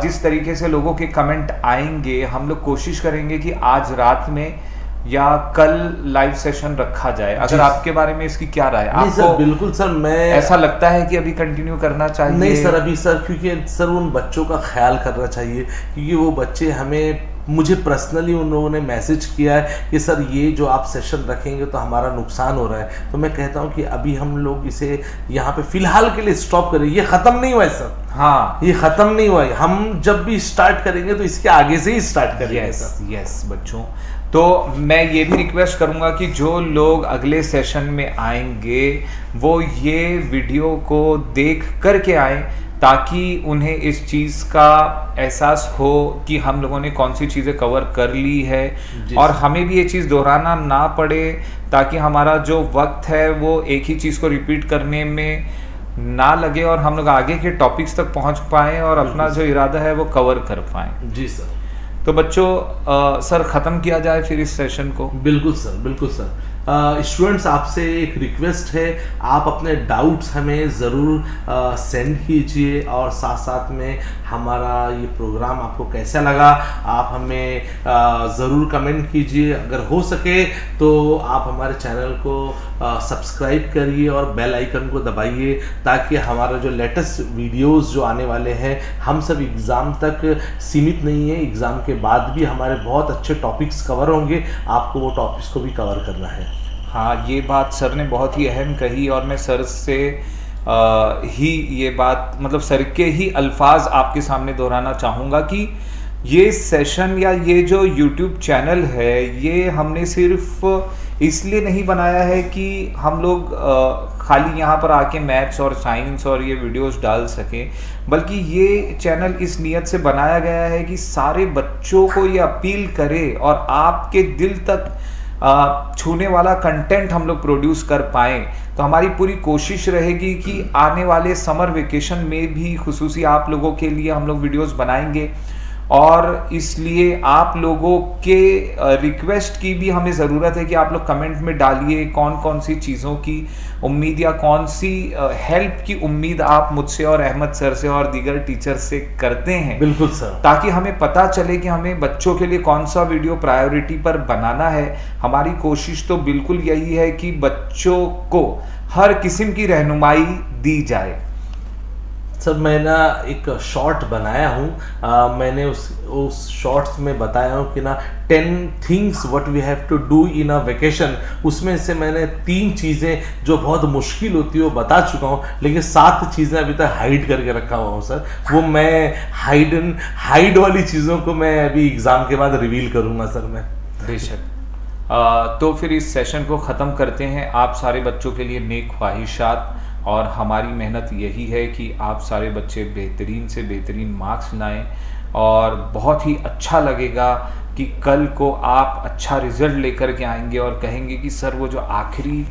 जिस तरीके से लोगों के कमेंट आएंगे, हम लोग कोशिश करेंगे कि आज रात में या कल लाइव सेशन रखा जाए। अगर आपके बारे में इसकी क्या राय? नहीं सर, बिल्कुल सर, मैं ऐसा लगता है कि अभी कंटिन्यू करना चाहिए? नहीं सर, अभी सर, क्योंकि सर उन बच्चों का ख्याल करना चाहिए, क्योंकि वो बच्चे मुझे पर्सनली उन लोगों ने मैसेज किया है कि सर ये जो आप सेशन रखेंगे तो हमारा नुकसान हो रहा है। तो मैं कहता हूँ कि अभी हम लोग इसे यहाँ पे फिलहाल के लिए स्टॉप करें। ये ख़त्म नहीं हुआ है सर। हाँ, ये ख़त्म नहीं हुआ है। हम जब भी स्टार्ट करेंगे तो इसके आगे से ही स्टार्ट करेंगे। यस बच्चों, तो मैं ये भी रिक्वेस्ट करूँगा कि जो लोग अगले सेशन में आएंगे वो ये वीडियो को देख करके आएँ, ताकि उन्हें इस चीज़ का एहसास हो कि हम लोगों ने कौन सी चीज़ें कवर कर ली है, और हमें भी ये चीज़ दोहराना ना पड़े, ताकि हमारा जो वक्त है वो एक ही चीज़ को रिपीट करने में ना लगे और हम लोग आगे के टॉपिक्स तक पहुंच पाएँ और अपना जो इरादा है वो कवर कर पाएँ। जी सर। तो बच्चों, सर ख़त्म किया जाए फिर इस सेशन को? बिल्कुल सर, बिल्कुल सर। स्टूडेंट्स, आपसे एक रिक्वेस्ट है, आप अपने डाउट्स हमें ज़रूर सेंड कीजिए, और साथ साथ में हमारा ये प्रोग्राम आपको कैसा लगा आप हमें ज़रूर कमेंट कीजिए। अगर हो सके तो आप हमारे चैनल को सब्सक्राइब करिए और बेल आइकन को दबाइए, ताकि हमारा जो लेटेस्ट वीडियोस जो आने वाले हैं, हम सब एग्ज़ाम तक सीमित नहीं है, एग्ज़ाम के बाद भी हमारे बहुत अच्छे टॉपिक्स कवर होंगे, आपको वो टॉपिक्स को भी कवर करना है। हाँ, ये बात सर ने बहुत ही अहम कही, और मैं सर से ही ये बात, मतलब सर के ही अल्फाज आपके सामने दोहराना चाहूँगा कि ये सेशन या ये जो YouTube चैनल है, ये हमने सिर्फ इसलिए नहीं बनाया है कि हम लोग खाली यहाँ पर आके मैथ्स और साइंस और ये वीडियोस डाल सकें, बल्कि ये चैनल इस नीयत से बनाया गया है कि सारे बच्चों को ये अपील करे और आपके दिल तक छूने वाला कंटेंट हम लोग प्रोड्यूस कर पाएँ। तो हमारी पूरी कोशिश रहेगी कि आने वाले समर वेकेशन में भी खुसूसी आप लोगों के लिए हम लोग वीडियोस बनाएंगे, और इसलिए आप लोगों के रिक्वेस्ट की भी हमें ज़रूरत है कि आप लोग कमेंट में डालिए कौन कौन सी चीज़ों की उम्मीद या कौन सी हेल्प की उम्मीद आप मुझसे और अहमद सर से और दीगर टीचर से करते हैं। बिल्कुल सर, ताकि हमें पता चले कि हमें बच्चों के लिए कौन सा वीडियो प्रायोरिटी पर बनाना है। हमारी कोशिश तो बिल्कुल यही है कि बच्चों को हर किस्म की रहनुमाई दी जाए। सर मैं ना एक शॉर्ट बनाया हूँ, मैंने उस शॉर्ट्स में बताया हूँ कि ना 10 things what we have to do in a vacation. उसमें से मैंने 3 चीज़ें जो बहुत मुश्किल होती है वो बता चुका हूँ, लेकिन 7 चीज़ें अभी तक हाइड करके रखा हुआ हूँ सर। वो मैं हाइड वाली चीज़ों को मैं अभी एग्ज़ाम के बाद रिवील करूँगा सर मैं। बेशक। तो फिर इस सेशन को ख़त्म करते हैं। आप सारे बच्चों के लिए नेक ख्वाहिशात, और हमारी मेहनत यही है कि आप सारे बच्चे बेहतरीन से बेहतरीन मार्क्स लाएं, और बहुत ही अच्छा लगेगा कि कल को आप अच्छा रिज़ल्ट लेकर के आएंगे और कहेंगे कि सर वो जो आखिरी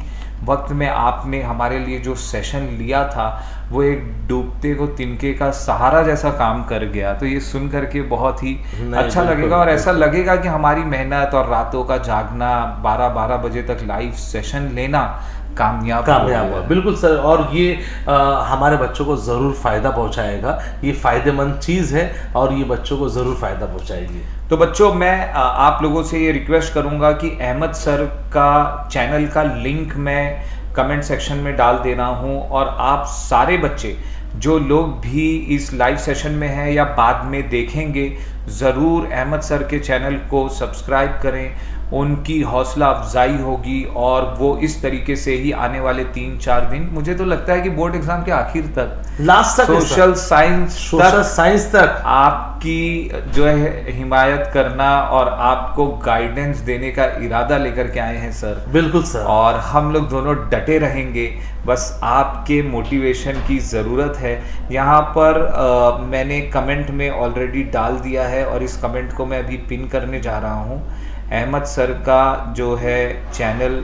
वक्त में आपने हमारे लिए जो सेशन लिया था वो एक डूबते को तिनके का सहारा जैसा काम कर गया। तो ये सुन करके बहुत ही अच्छा लगेगा, और ऐसा लगेगा कि हमारी मेहनत और रातों का जागना, 12-12 बजे तक लाइव सेशन लेना कामयाब हुआ। बिल्कुल सर, और ये हमारे बच्चों को ज़रूर फ़ायदा पहुंचाएगा। ये फ़ायदेमंद चीज़ है और ये बच्चों को ज़रूर फ़ायदा पहुंचाएगी। तो बच्चों, मैं आप लोगों से ये रिक्वेस्ट करूंगा कि अहमद सर का चैनल का लिंक मैं कमेंट सेक्शन में डाल दे रहा हूं, और आप सारे बच्चे जो लोग भी इस लाइव सेशन में हैं या बाद में देखेंगे, ज़रूर अहमद सर के चैनल को सब्सक्राइब करें। उनकी हौसला अफजाई होगी, और वो इस तरीके से ही आने वाले 3-4 दिन, मुझे तो लगता है कि बोर्ड एग्जाम के आखिर तक, लास्ट तक, सोशल साइंस तक आपकी जो है हिमायत करना और आपको गाइडेंस देने का इरादा लेकर के आए हैं सर। बिल्कुल सर, और हम लोग दोनों डटे रहेंगे, बस आपके मोटिवेशन की ज़रूरत है। यहाँ पर मैंने कमेंट में ऑलरेडी डाल दिया है, और इस कमेंट को मैं अभी पिन करने जा रहा हूँ, अहमद सर का जो है चैनल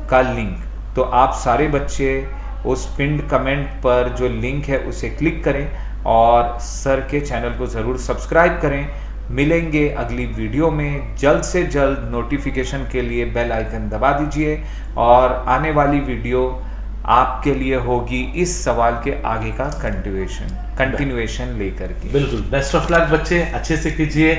का लिंक। तो आप सारे बच्चे उस पिन्ड कमेंट पर जो लिंक है उसे क्लिक करें और सर के चैनल को ज़रूर सब्सक्राइब करें। मिलेंगे अगली वीडियो में, जल्द से जल्द नोटिफिकेशन के लिए बेल आइकन दबा दीजिए, और आने वाली वीडियो आपके लिए होगी इस सवाल के आगे का कंटिन्यूएशन लेकर के। बिल्कुल, बेस्ट ऑफ लक बच्चे, अच्छे से कीजिए।